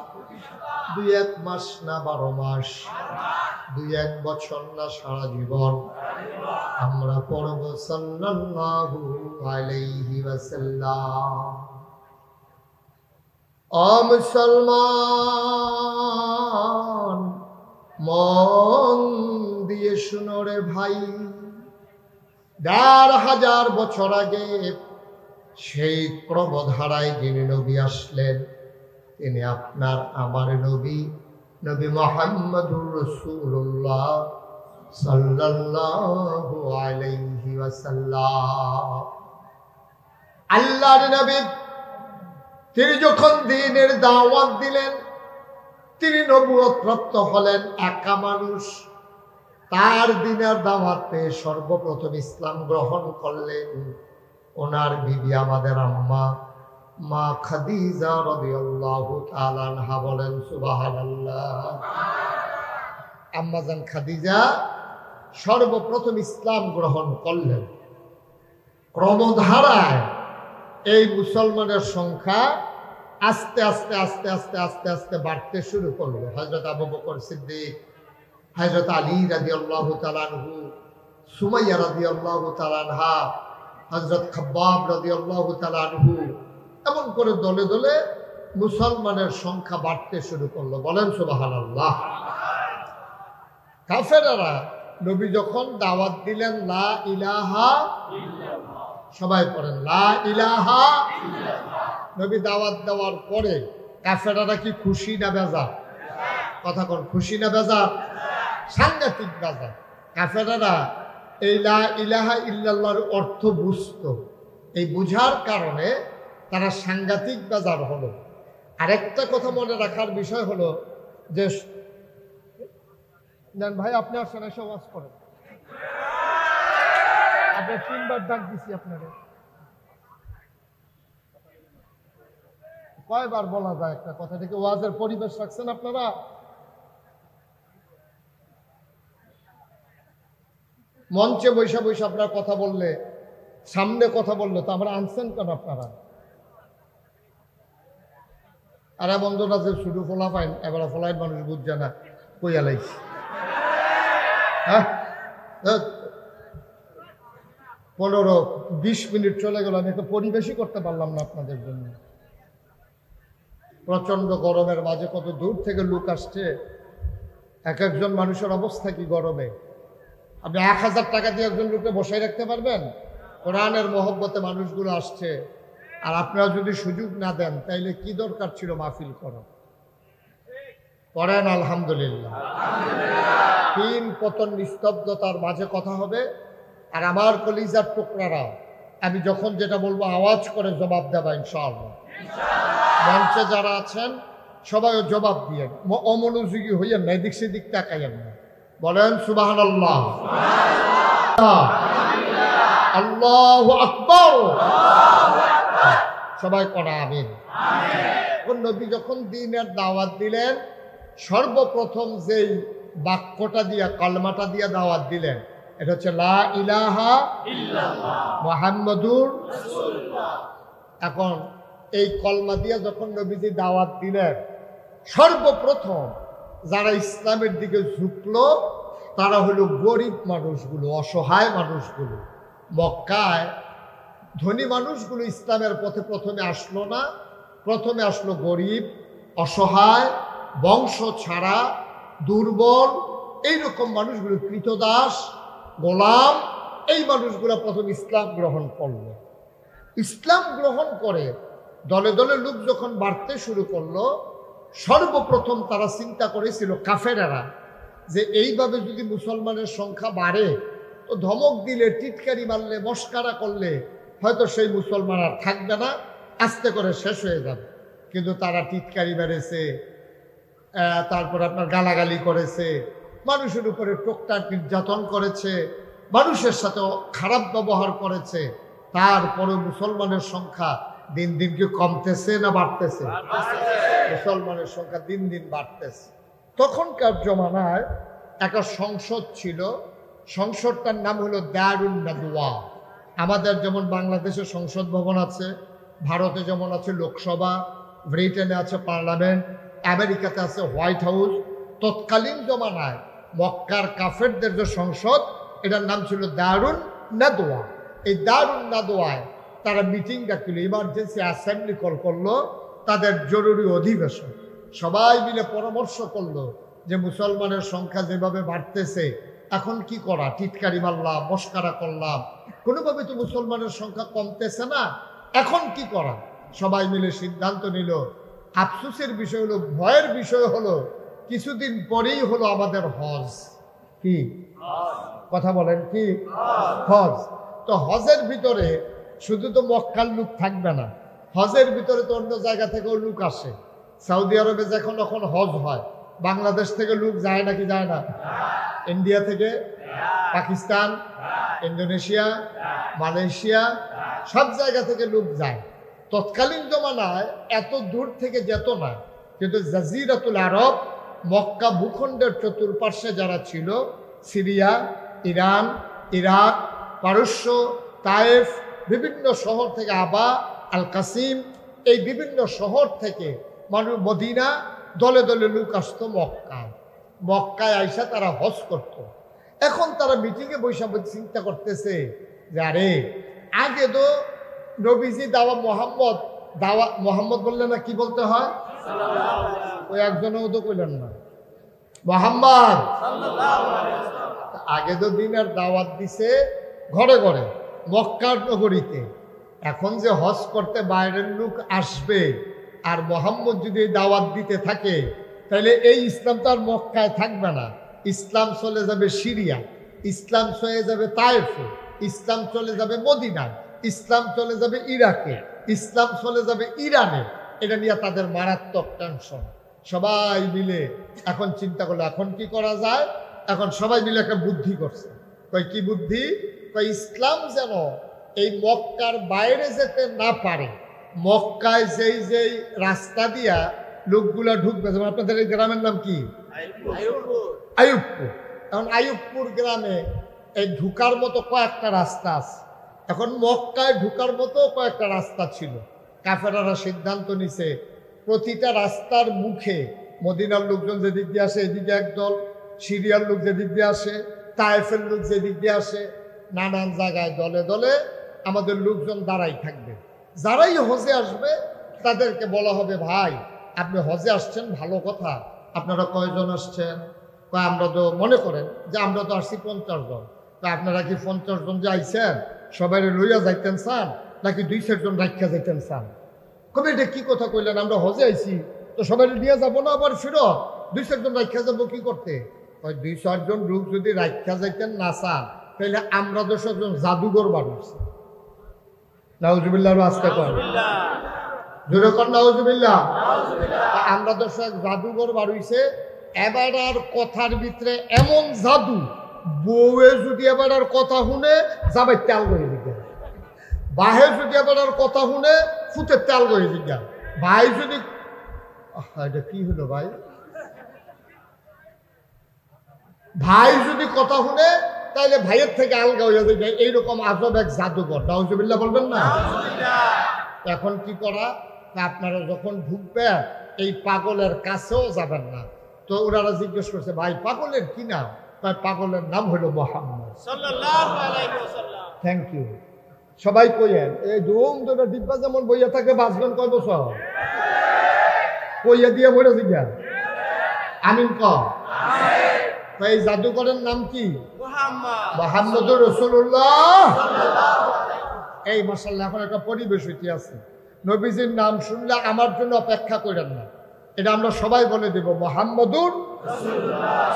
দুই এক মাস না 12 মাস, দুই এক বছর না সারা জীবন আমরা পড়ব সাল্লাল্লাহু আলাইহি ওয়াসাল্লাম। ও মুসলমান, মন দিয়ে শুনো রে ভাই, ১,৫০০ বছর আগে সেই ক্রমধারায় যিনি নবী আসলেন, তিনি আপনার আমার নবী, নবী মুহাম্মদুর রাসূলুল্লাহ সাল্লাল্লাহু আলাইহি ওয়াসাল্লাম। আল্লাহর নবী, তিনি যখন দ্বীনের দাওয়াত দিলেন, তিনি নবুয়ত প্রাপ্ত হলেন, একা মানুষ। তার দ্বীনের দাওয়াত পেয়ে সর্বপ্রথম ইসলাম গ্রহণ করলেন ওনার বিবি, আমাদের আম্মা মা খাদিজা রাদিয়াল্লাহু তাআলা আনহা। বলেন সুবহানাল্লাহ। আম্মাজান খাদিজা সর্বপ্রথম ইসলাম গ্রহণ করলেন। ক্রমধারায় এই মুসলমানের সংখ্যা আস্তে আস্তে আস্তে আস্তে আস্তে আস্তে বাড়তে শুরু করলো। হযরত আবু বকর সিদ্দিক, হযরত আলী রাদিয়াল্লাহু তাআলা আনহু, সুমাইয়া রাদিয়াল্লাহু তাআলা আনহা, হযরত খাব্বাব রাদিয়াল্লাহু তাআলা আনহু, এমন করে দলে দলে মুসলমানের সংখ্যা বাড়তে শুরু করলো। বলেন সুবহানাল্লাহ। কাফেররা নবী যখন দাওয়াত দিলেন লা ইলাহা ইল্লাল্লাহ, সবাই পড়েন লা ইলাহা ইল্লাল্লাহ, নবী দাওয়াত দেওয়ার পরে কাফেররা কি খুশি না বেজার? কথা কোন, খুশি না বেজার? সাংঘাতিক বেজার। কাফেররা এই লা ইলাহা ইল্লাল্লাহর অর্থ বুঝতো, এই বুঝার কারণে তারা সাংঘাতিক বেজার হলো। আরেকটা কথা মনে রাখার বিষয় হলো যে ভাই আপনি আসেন, এসে ওয়াজ করেন। আপনি 3 বার ডাক দিছি আপনাকে, কয়বার বলা যায় একটা কথা? থেকে ওয়াজের পরিবেশ রাখছেন আপনারা। মঞ্চে বৈশা বৈশা আপনারা কথা বললে, সামনে কথা বললে তো আমরা আনছেন কেন আপনারা? আর বন্ধুরা যে শুধু ফোলা পাইন, এবার ফোলাইন মানুষ বুঝছে না কইয়া লাইছি। হ্যাঁ 15-20 মিনিট চলে গেল, আমি একটা পরিবেশই করতে পারলাম না আপনাদের জন্য। প্রচন্ড গরমের মাঝে কত দূর থেকে লোক আসছে, এক একজন মানুষের অবস্থা কি গরমে। আপনি 1000 টাকা দিয়ে একজন লোককে বসাই রাখতে পারবেন? কোরআনের মহব্বতে মানুষগুলো আসছে, আর আপনারা যদি সুযোগ না দেন তাইলে কি দরকার ছিল মাহফিল করা? পড়েন আলহামদুলিল্লাহ। 3 পতন নিস্তব্ধতার মাঝে কথা হবে, আর আমার কলিজার টুকরারা আমি যখন যেটা বলবো আওয়াজ করে জবাব দেবা ইনশাআল্লাহ। মঞ্চে যারা আছেন সবাই জবাব দিয়ে, অমনোযোগী হইয়েন না, এদিক সেদিক তাকাইয়েন না। বলেন সুবহানাল্লাহ, আল্লাহু আকবার, সবাই করা আমিন। নবী যখন দ্বীনের দাওয়াত দিলেন, সর্বপ্রথম যেই বাক্যটা দিয়া, কলমাটা দিয়া দাওয়াত দিলেন, এটা হচ্ছে লা ইলাহা ইল্লাল্লাহ মুহাম্মাদুর রাসূলুল্লাহ। এখন এই কলমা দিয়া যখন নবীজি দাওয়াত দিলেন, সর্বপ্রথম যারা ইসলামের দিকে ঝুঁকলো তারা হলো গরিব মানুষগুলো, অসহায় মানুষগুলো। মক্কায় ধনী মানুষগুলো ইসলামের পথে প্রথমে আসলো না, প্রথমে আসলো গরিব, অসহায়, বংশ ছাড়া, দুর্বল, এইরকম মানুষগুলো, কৃতদাস, গোলাম, এই মানুষগুলো প্রথম ইসলাম গ্রহণ করলো। ইসলাম গ্রহণ করে দলে দলে লোক যখন বাড়তে শুরু করলো, সর্বপ্রথম তারা চিন্তা করেছিল কাফেরেরা যে এইভাবে যদি মুসলমানের সংখ্যা বাড়ে তো ধমক দিলে, টিটকারি মারলে, মস্কারা করলে হয়তো সেই মুসলমান আর থাকবে না, আস্তে করে শেষ হয়ে যাবে। কিন্তু তারা টিটকারি মেরেছে, তারপর আপনার গালাগালি করেছে, মানুষের উপরে টুকটাক নির্যাতন করেছে, মানুষের সাথে খারাপ ব্যবহার করেছে। তারপরে মুসলমানের সংখ্যা দিন দিন কি কমতেছে না বাড়তেছে? মুসলমানের সংখ্যা দিন দিন বাড়তেছে। তখনকার জমানায় একটা সংসদ ছিল, সংসদটার নাম হলো দারুন নাদওয়া। আমাদের যেমন বাংলাদেশে সংসদ ভবন আছে, ভারতে যেমন আছে লোকসভা, ব্রিটেনে আছে পার্লামেন্ট, আমেরিকাতে আছে হোয়াইট হাউস। তৎকালীন জমানায় মক্কার কাফেরদের যে সংসদ, এটার নাম ছিল দারুন নাদওয়া। এই দারুন নাদওয়ায় তারা মিটিং ডাকছিল, ইমার্জেন্সি অ্যাসেম্বলি কল করলো, তাদের জরুরি অধিবেশন। সবাই মিলে পরামর্শ করলো যে মুসলমানের সংখ্যা যেভাবে বাড়তেছে, এখন কি করা? টিটকারি মারলাম, মস্কারা করলাম, কোনোভাবে তো মুসলমানের সংখ্যা কমতেছে না, এখন কি করা? সবাই মিলে সিদ্ধান্ত নিল। আফসোসের বিষয় হলো, ভয়ের বিষয় হলো, কিছুদিন পরেই হলো আমাদের হজ। কি কথা বলেন? কি হজ? তো হজের ভিতরে শুধু তো মক্কার লোক থাকবে না, হজের ভিতরে তো অন্য জায়গা থেকেও লোক আসে। সৌদি আরবে যখন হজ হয়, বাংলাদেশ থেকে লোক যায় নাকি যায় না? ইন্ডিয়া থেকে, পাকিস্তান, ইন্দোনেশিয়া, মালয়েশিয়া, সব জায়গা থেকে লোক যায়। তৎকালীন জমানায় এত দূর থেকে যেত না, কিন্তু জাজিরাতুল আরব, মক্কা ভূখণ্ডের চতুর্পার্শ্বে যারা ছিল, সিরিয়া, ইরান, ইরাক, পারস্য, তায়েফ, বিভিন্ন শহর থেকে, আবা, আল কাসিম, এই বিভিন্ন শহর থেকে মানুষ, মদিনা, দলে দলে লোক আসতো মক্কায়। মক্কায় আইসা তারা হজ করত। এখন তারা মিটিংয়ে বৈশা চিন্তা করতেছে যে আরে আগে তো নবীজি দাওয়া মোহাম্মদ দাওয়াত মোহাম্মদ বললে না কি বলতে হয়? ওই একজনও তো কইলেন না মোহাম্মদ। আগে তো দিনের দাওয়াত দিছে ঘরে ঘরে মক্কার নগরীতে। এখন যে হজ করতে বাইরের লোক আসবে আর মোহাম্মদ যদি এই দাওয়াত দিতে থাকে, তাহলে এই ইসলাম তো আর মক্কায় থাকবে না। ইসলাম চলে যাবে সিরিয়া, ইসলাম চলে যাবে তায়েফে, ইসলাম চলে যাবে মদিনায়, ইসলাম চলে যাবে ইরাকে, ইসলাম চলে যাবে ইরানে। এটা নিয়ে তাদের মারাত্মক টেনশন। সবাই মিলে এখন চিন্তা করলো এখন কি করা যায়। এখন সবাই মিলে একটা বুদ্ধি করছে। কই কি বুদ্ধি? কই ইসলাম যেন এই মক্কার বাইরে যেতে না পারে। মক্কায় যেই যেই রাস্তা দিয়া লোকগুলা ঢুকবে, যেমন আপনাদের এই গ্রামের নাম কি? আইয়ুবপুর। এখন আইয়ুবপুর গ্রামে এই ঢুকার মতো কয়েকটা রাস্তা আছে। এখন মক্কায় ঢুকার মতো কয়েকটা রাস্তা ছিল। কাফেরারা সিদ্ধান্ত নিছে প্রতিটা রাস্তার মুখে মদিনার লোকজন যেদিক দিয়ে আসে এদিকে একদল, সিরিয়ার লোক যেদিক দিয়ে আসে, তায়েফের লোক যেদিক দিয়ে আসে, নানান জায়গায় দলে দলে আমাদের লোকজন দাঁড়াই থাকবে। যারাই হজে আসবে তাদেরকে বলা হবে, ভাই আপনি হজে আসছেন ভালো কথা, আপনারা কয়জন আসছেন? আমরা তো মনে করেন যে আমরা তো আসছি 50 জন। তা আপনারা কি 50 জন যে আইছেন সবাই লইয়া যাইতেন চান নাকি 2-4 জন রাখিয়া যাইতেন চান? কবে এটা কি কথা কইলেন? আমরা হজে আইছি তো সবাই নিয়ে যাবো না আবার ফিরত? 2-4 জন রাখিয়া যাবো কি করতে? 2-4 জন লোক যদি রাখিয়া যাইতেন না চান, তাহলে আমরা 10 জন জাদুঘর বাড়ুছি। নাউজুবিল্লাহ আজকে কর জোরে কর নাউজুবিল্লাহ। আমরা 10 জাদুঘর বাড়ুইছে। এবার আর কথার ভিতরে এমন জাদু, বউয়ে যদি এবার আর কথা শুনে যাবে তেল গড়ে দিকে, বাহে যদি এবার আর কথা শুনে ফুটের তেল গড়ে দিকে, ভাই যদি এটা কি হলো ভাই, ভাই যদি কথা শুনে তাইলে ভাইয়ের থেকে আলগা হয়ে যাবে। এইরকম আজব এক জাদুঘর। নাউজুবিল্লাহ বলবেন না? এখন কি করা? আপনারা যখন ঢুকবেন এই পাগলের কাছেও যাবেন না। তো ওনারা জিজ্ঞেস করছে, ভাই পাগলের কি নাম? তাই পাগলের নাম হলো মুহাম্মদ সাল্লাল্লাহু আলাইহি ওয়াসাল্লাম। Thank you. সবাই কইয়েন এই ধুম ধরে ডিব্বা যেমন বইয়া থাকে বাঁচবেন কয় বছর? কইয়া দিয়ে বলে জিজ্ঞা আমিন ক। এই জাদুকরের নাম কি? মুহাম্মদুর রাসূলুল্লাহ। এই মাশাআল্লাহ এখন একটা পরিবেশ হইতে আছে। নবীজির নাম শুনলে আমার জন্য অপেক্ষা করেন না, এটা আমরা সবাই বলে দেব মুহাম্মদুর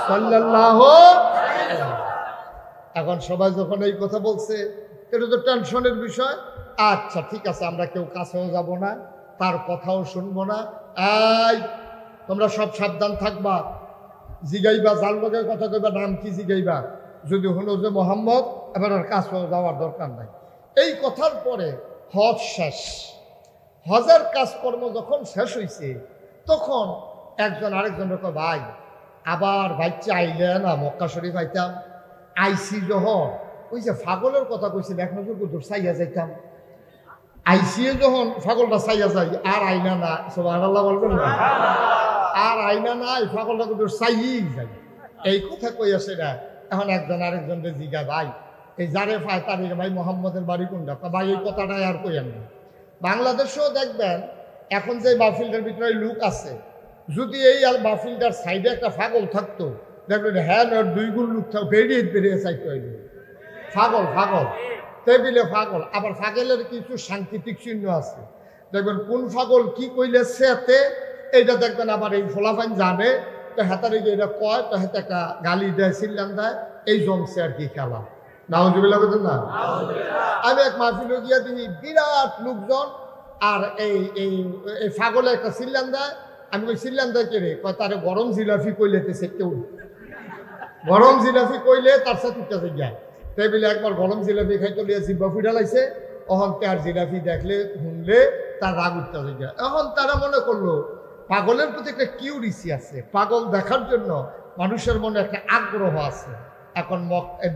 সাল্লাল্লাহু আলাইহি ওয়াসাল্লাম। এখন সবাই যখন এই কথা বলছে, এটা তো টেনশনের বিষয়। আচ্ছা ঠিক আছে, আমরা কেউ কাছেও যাব না, তার কথাও শুনবো না। এই তোমরা সব সাবধান থাকবা, জিগাইবা যার লোকের কথা কইবা নাম কি জিগাইবা, যদি হলো যে মোহাম্মদ, এবার আর কাছেও যাওয়ার দরকার নাই। এই কথার পরে হজ শেষ। হজের কাজকর্ম যখন শেষ হয়েছে তখন একজন আরেকজনের কয়, ভাই আবার বাইচ্ছে আইলে না মক্কা শরীফ আইতাম, আইসি যখন ওই যে ফাগলের কথা কইছিল এক নজর কুদুর চাইয়া যাইতাম, আইসিয়ে যখন ফাগলটা চাইয়া যাই আর আইনা না, সুবহানাল্লাহ বলবেন না? আর আইনা না, এই ফাগলটা কুদুর চাইয়েই যাই। এই কথা কই আছে না। এখন একজন আরেকজনকে জিগা, ভাই এই যারে পায় তারে ভাই মোহাম্মদের বাড়ি কোনটা? ভাই এই কথাটাই আর কইেন না। বাংলাদেশেও দেখবেন এখন যে মাহফিলটার ভিতরে লোক আছে, যদি এই মাহফিলটার সাইডে একটা ফাগল থাকতো, দেখবেন হ্যাঁ 2 গুণ লোক থাকতো, বেরিয়ে চাইতে হইল ফাগল ফাগল টেবিলে ফাগল। আবার ফাগলের কিছু সাংকেতিক চিহ্ন আছে, দেখবেন কোন ফাগল কি কইলে সেতে এইটা দেখবেন। আবার এই ফলাফাইন জানে তো হেতারে গিয়ে এটা কয়, তো হেতে একটা গালি দেয়, চিল্লান দেয়, এই জমছে আর কি খেলা। নাউজুবিল্লাহ বলতেন না? আমি এক মাহফিলে গিয়া দিই বিরাট লোকজন, আর এই এই ফাগলে একটা চিল্লান দেয়। আমি ওই চিল্লান দেয় কে রে? কয় তারে গরম জিলাপি কইলেতেছে কেউ, গরম জিলাপি কইলে তার সাথে উঠতে যায়। টেবিলে একবার গরম জিলাপি খাইতে লিয়ে জিব্বা ফুটা লাইছে, তখন তার জিলাপি দেখলে শুনলে তার রাগ উঠতে যায়। এখন তারা মনে করলো পাগলের প্রতি একটা কিউরিসি আছে, পাগল দেখার জন্য মানুষের মনে একটা আগ্রহ আছে। এখন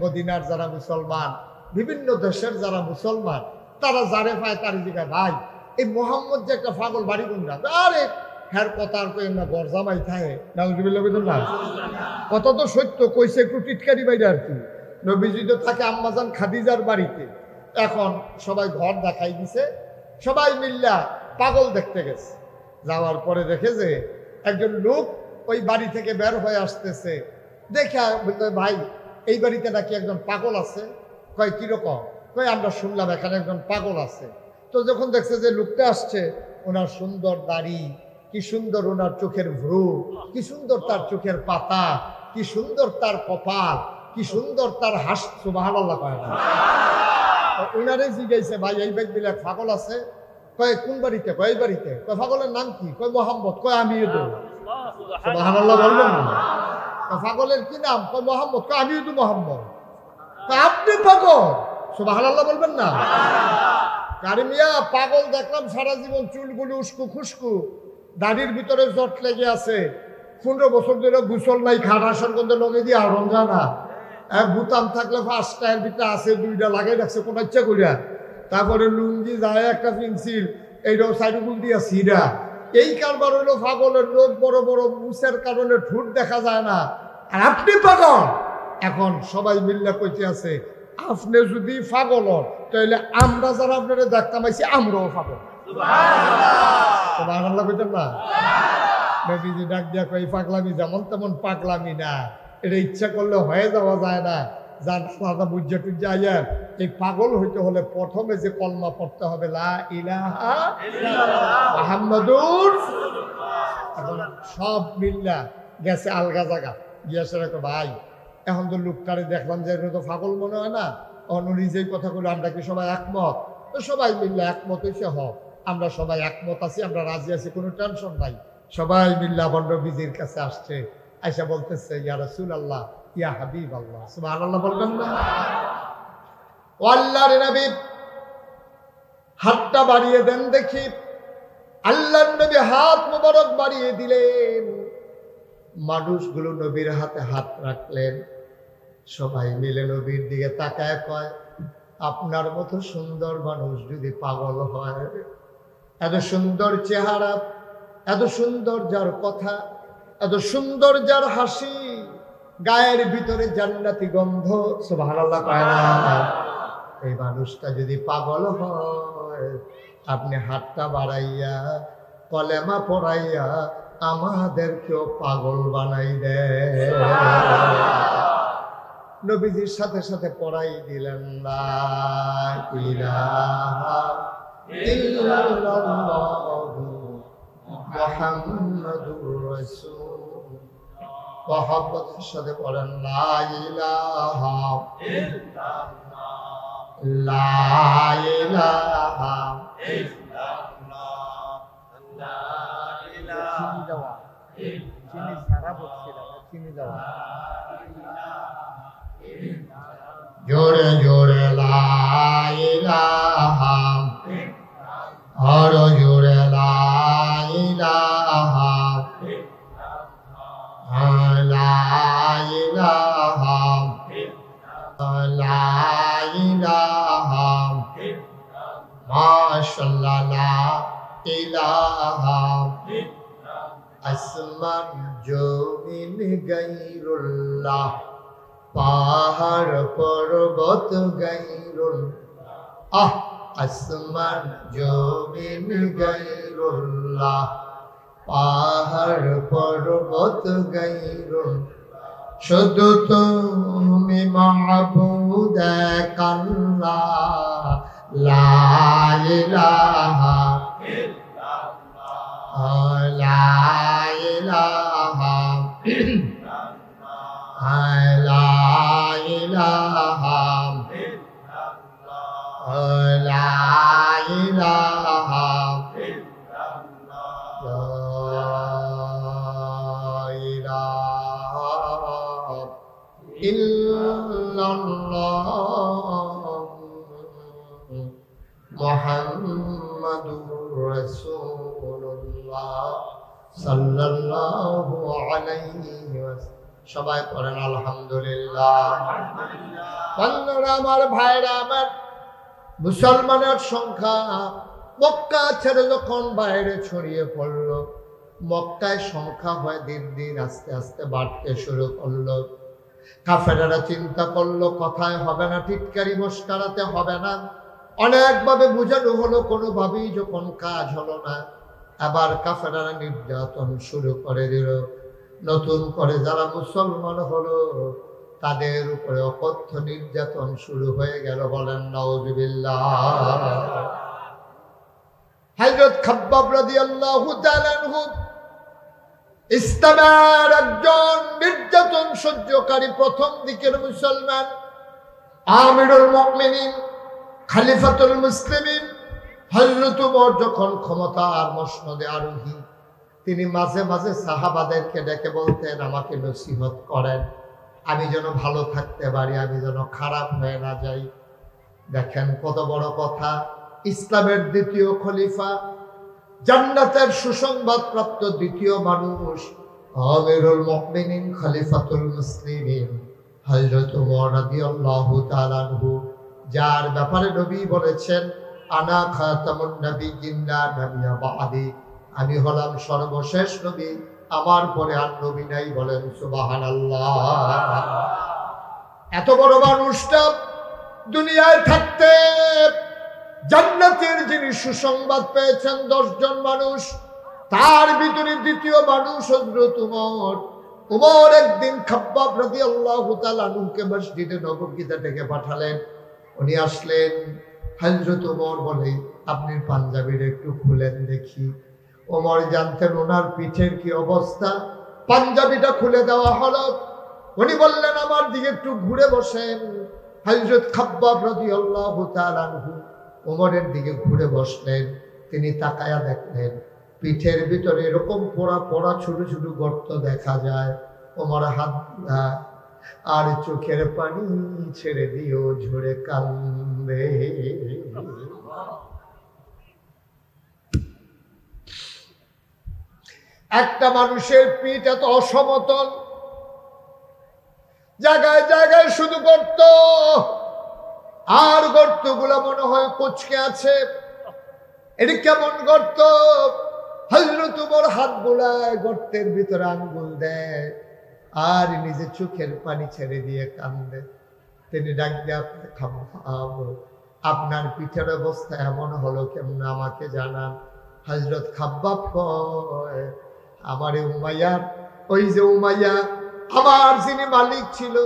মদিনার যারা মুসলমান, বিভিন্ন দেশের যারা মুসলমান, তারা যারে পায় তার জিগায়, ভাই এই মোহাম্মদ যে একটা পাগল বাড়ি গুন্ডা, আরে হ্যার কথা আর কই না, গরজামাই থাকে। নাউজুবিল্লাহ না? কথা তো সত্য, কইছে একটু টিটকারি বাইরে আর কি। নবীজি তো থাকে আম্মাজান খাদিজার বাড়িতে। এখন সবাই ঘর দেখাই দিছে, সবাই মিল্লা পাগল দেখতে গেছে। যাওয়ার পরে দেখে যে একজন লোক ওই বাড়ি থেকে বের হয়ে আসতেছে। দেখে বলতে, ভাই এই বাড়িতে নাকি একজন পাগল আছে। কয় কিরকম? কয় আমরা শুনলাম এখানে একজন পাগল আছে। তো যখন দেখছে যে লোকটা আসছে, ওনার সুন্দর দাড়ি, কি সুন্দর ওনার চোখের ভ্রু, কি সুন্দর তার চোখের পাতা, কি সুন্দর তার কপাল, কি সুন্দর তার হাস। সুবহানাল্লাহ কয় না? ওনারে জিজ্ঞাসা, ভাই এই ব্যক্তি পাগল আছে? কয় কোন বাড়িতে? কয় এই বাড়িতে। কয় পাগলের নাম কি? কয় মোহাম্মদ। কয় আমিও তো। সুবহানাল্লাহ বলবেন না? পাগলের কি নাম? কয় মোহাম্মদ। কয় আমিও তো মোহাম্মদ। আপনি পাগল? সুবহানাল্লাহ বলবেন না? কারিমিয়া পাগল দেখলাম সারা জীবন চুলগুলো উস্কু খুস্কু, দাড়ির ভিতরে জট লেগে আছে, 15 বছর ধরে গোসল নাই, খাটাসের গন্ধে লগে দিয়ে আরম জানা, বুতাম থাকলে 5টা এর ভিতরে আছে 2টা লাগাই রাখছে কোন ইচ্ছা করিয়া। তারপরে লুঙ্গি যায় একটা পেন্সিল, এইটাও সাইডুকুল দিয়া সিরা। এই কারবার হলো পাগলের। লোক বড় বড় মুসের কারণে ঠোঁট দেখা যায় না, আর আপনি পাগল। এখন সবাই মিল্লা কইতে আছে, আপনি যদি পাগল হন তাহলে আমরা যারা আপনারা দেখতাম আইছি আমরাও পাগল। সুবহানাল্লাহ কইতেন না? নবীজি ডাক দিয়া কই, পাগলামি যেমন তেমন পাগলামি না, এটা ইচ্ছা করলে হয়ে যাওয়া যায় না। যার সাদা বুঝা টুজা আয়ার এই পাগল হইতে হলে প্রথমে যে কলমা পড়তে হবে, লা ইলাহা ইল্লাল্লাহ মুহাম্মাদুর। এখন সব মিল্লা গেছে আলগা জায়গা গিয়েছে। রেখো ভাই, এখন তো লোকটারে দেখলাম যে এটা তো পাগল মনে হয় না। উনি যেই কথাগুলো, আমরা কি সবাই একমত? তো সবাই মিল্লা একমত হয়েছে, হোক আমরা সবাই একমত আছি, আমরা রাজি আছি, কোনো টেনশন নাই। সবাই মিল্লা আবার নবীজির কাছে আসছে, আয়সা বলতেছে, ইয়া রাসূলুল্লাহ, ইয়া হাবিব আল্লাহ। সুবহানাল্লাহ বলবেন না? ও আল্লাহর নবী, হাতটা বাড়িয়ে দেন দেখি। আল্লাহর নবী হাত মোবারক বাড়িয়ে দিলেন। মানুষগুলো নবীর হাতে হাত রাখলেন। সবাই মিলে নবীর দিকে তাকায় কয়, আপনার মতো সুন্দর মানুষ যদি পাগল হয়, এত সুন্দর চেহারা, এত সুন্দর যার কথা, এত সুন্দর যার হাসি, গায়ের ভিতরে জান্নাতি গন্ধ, সুবহানাল্লাহ কয় না? এই মানুষটা যদি পাগল হয়, আপনি হাতটা বাড়াইয়া কলেমা পড়াইয়া আমাদেরকেও পাগল বানাই দেয়। নবীজির সাথে সাথে পড়াই দিলেন, লা ইলাহা ইল্লাল্লাহু মুহাম্মাদুর রাসূলুল্লাহ। মহব্বতের সাথে পড়েন, লা ইলাহা ইল্লাল্লাহ, লা ইলাহা ইল্লাল্লাহ, লা ইলাহা ইল্লাল্লাহ। চিনি ছাড়া বলছিলাম, চিনি দেওয়া। জোরে জোরে লা ইলাহা, আরো জোরে লা ইলাহা, লা ইলাহা, লা ইলাহা, মাশাআল্লাহ, লা ইলাহা। আসমান জমিন গায়রুল্লাহ, পাহাড় পর্বত গায়রুল্লাহ। আসমান জমিন গায়রুল্লাহ, পাহাড় পর্বত গায়রুল্লাহ। শুধু তুমি মাবুদ এক আল্লাহ, লা ইলাহা ইল্লাল্লাহ, লা ইলাহা লা ইলাহা লা ইলাহা ইল্লাল্লাহ মুহাম্মাদুর রাসূলুল্লাহ সাল্লাল্লাহু আলাইহি ওয়াসাল্লাম। সবাই পড়েন আলহামদুলিল্লাহ। বন্ধুরা আমার, ভাইরা আমার, মুসলমানের সংখ্যা মক্কা ছেড়ে যখন বাইরে ছড়িয়ে পড়ল, মক্কায় সংখ্যা হয় দিন দিন আস্তে আস্তে বাড়তে শুরু করলো। কাফেরেরা চিন্তা করলো, কথায় হবে না, টিটকারি মস্কারাতে হবে না, অনেকভাবে বোঝানো হলো, কোনোভাবেই যখন কাজ হলো না, আবার কাফেররা নির্যাতন শুরু করে দিল। নতুন করে যারা মুসলমান হলো তাদের উপরে অকথ্য নির্যাতন শুরু হয়ে গেল। বলেন নাউজুবিল্লাহ। হযরত খাব্বাব রাদিয়াল্লাহু তাআলা আনহু ইসলামের একজন নির্যাতন সহ্যকারী প্রথম দিকের মুসলমান, আমিরুল মুমিনিন, খলিফাতুল মুসলিমিন হযরত ওমর যখন ক্ষমতার মসনদে আরোহী, তিনি মাঝে মাঝে সাহাবাদেরকে ডেকে বলতেন, আমাকে নসিহত করেন, আমি যেন ভালো থাকতে পারি, আমি যেন খারাপ হয়ে না যাই। দেখেন কত বড় কথা। ইসলামের দ্বিতীয় খলিফা, জান্নাতের সুসংবাদ প্রাপ্ত দ্বিতীয় মানুষ, আমিরুল মুমিনিন খলিফাতুল মুসলিমিন হযরত ওমর রাদিয়াল্লাহু তাআলা আনহু, যার ব্যাপারে নবী বলেছেন, আনা খাতামুন নাবিয়্যিন লা নাবিয়্যা বা'দি, আমি হলাম সর্বশেষ নবী, আমার পরে আর নবী নাই। বলেন সুবহানাল্লাহ। এত বড় মানুষটা দুনিয়ায় থাকতে জান্নাতের যিনি সুসংবাদ পেয়েছেন 10 জন মানুষ, তার ভিতরে দ্বিতীয় মানুষ হযরত ওমর। ওমর একদিন খাব্বাব রাদিয়াল্লাহু তাআলা আনহুকে মসজিদে নববীতে ডেকে পাঠালেন। উনি আসলেন, হযরত ওমর বলে, আপনি পাঞ্জাবিটা একটু খুলেন দেখি। ওমর জানতেন ওনার পিঠের কি অবস্থা। পাঞ্জাবিটা খুলে দেওয়া হলো। উনি বললেন, আমার দিকে একটু ঘুরে বসেন। হযরত খাব্বাব রাদিয়াল্লাহু তাআলা আনহু ওমরের দিকে ঘুরে বসলেন। তিনি তাকায়া দেখলেন পিঠের ভিতরে এরকম পোড়া পোড়া ছোট ছোট গর্ত দেখা যায়। ওমর হাত ধরা আর চোখের পানি ছেড়ে দিও ঝরে কান্দে। একটা মানুষের পিঠ এত অসমতল, জায়গায় জায়গায় শুধু গর্ত, আর গর্তগুলো মনে হয় কুঁচকে আছে। এটি কেমন গর্ত? হযরত ওমর হাত বুলায় গর্তের ভিতরে আঙ্গুল দেয় আর নিজে চোখের পানি ছেড়ে দিয়ে কান্দে। তিনি ডাক দিয়ে, আপনার পিঠের অবস্থা এমন হলো কেমন আমাকে জানান। হযরত খাব্বাব কয়, আমার উমাইয়ার, ওই যে উমাইয়া আমার যিনি মালিক ছিল,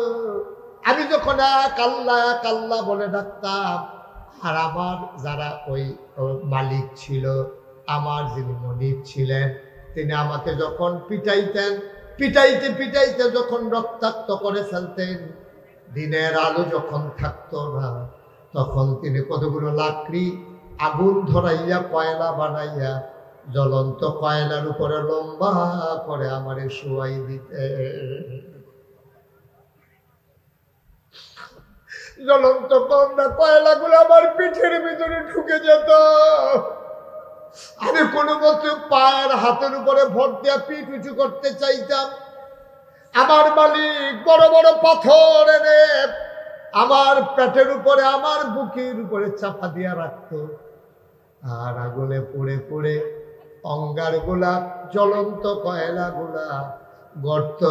আমি যখন এক আল্লাহ বলে ডাকতাম, আর আমার যারা ওই মালিক ছিল, আমার যিনি মনিব ছিলেন, তিনি আমাকে যখন পিটাইতেন, পিটাইতে পিটাইতে যখন রক্তাক্ত করে ফেলতেন, দিনের আলো যখন থাকতো না, তখন তিনি কতগুলো লাকড়ি আগুন ধরাইয়া কয়লা বানাইয়া জ্বলন্ত কয়লার উপরে লম্বা করে আমারে শোয়াই দিতে। জ্বলন্ত কয়লাগুলো আমার পিঠের ভিতরে ঢুকে যেত। আমি কোনো মতে পায়ের হাতের উপরে ভর দিয়া পিঠ উঁচু করতে চাইতাম। আমার মালিক বড় বড় পাথর এনে আমার পেটের উপরে, আমার বুকের উপরে চাপা দিয়া রাখতো। আর আগুনে পুড়ে পুড়ে অঙ্গার গুলা, জ্বলন্ত কয়লা গুলা গর্ত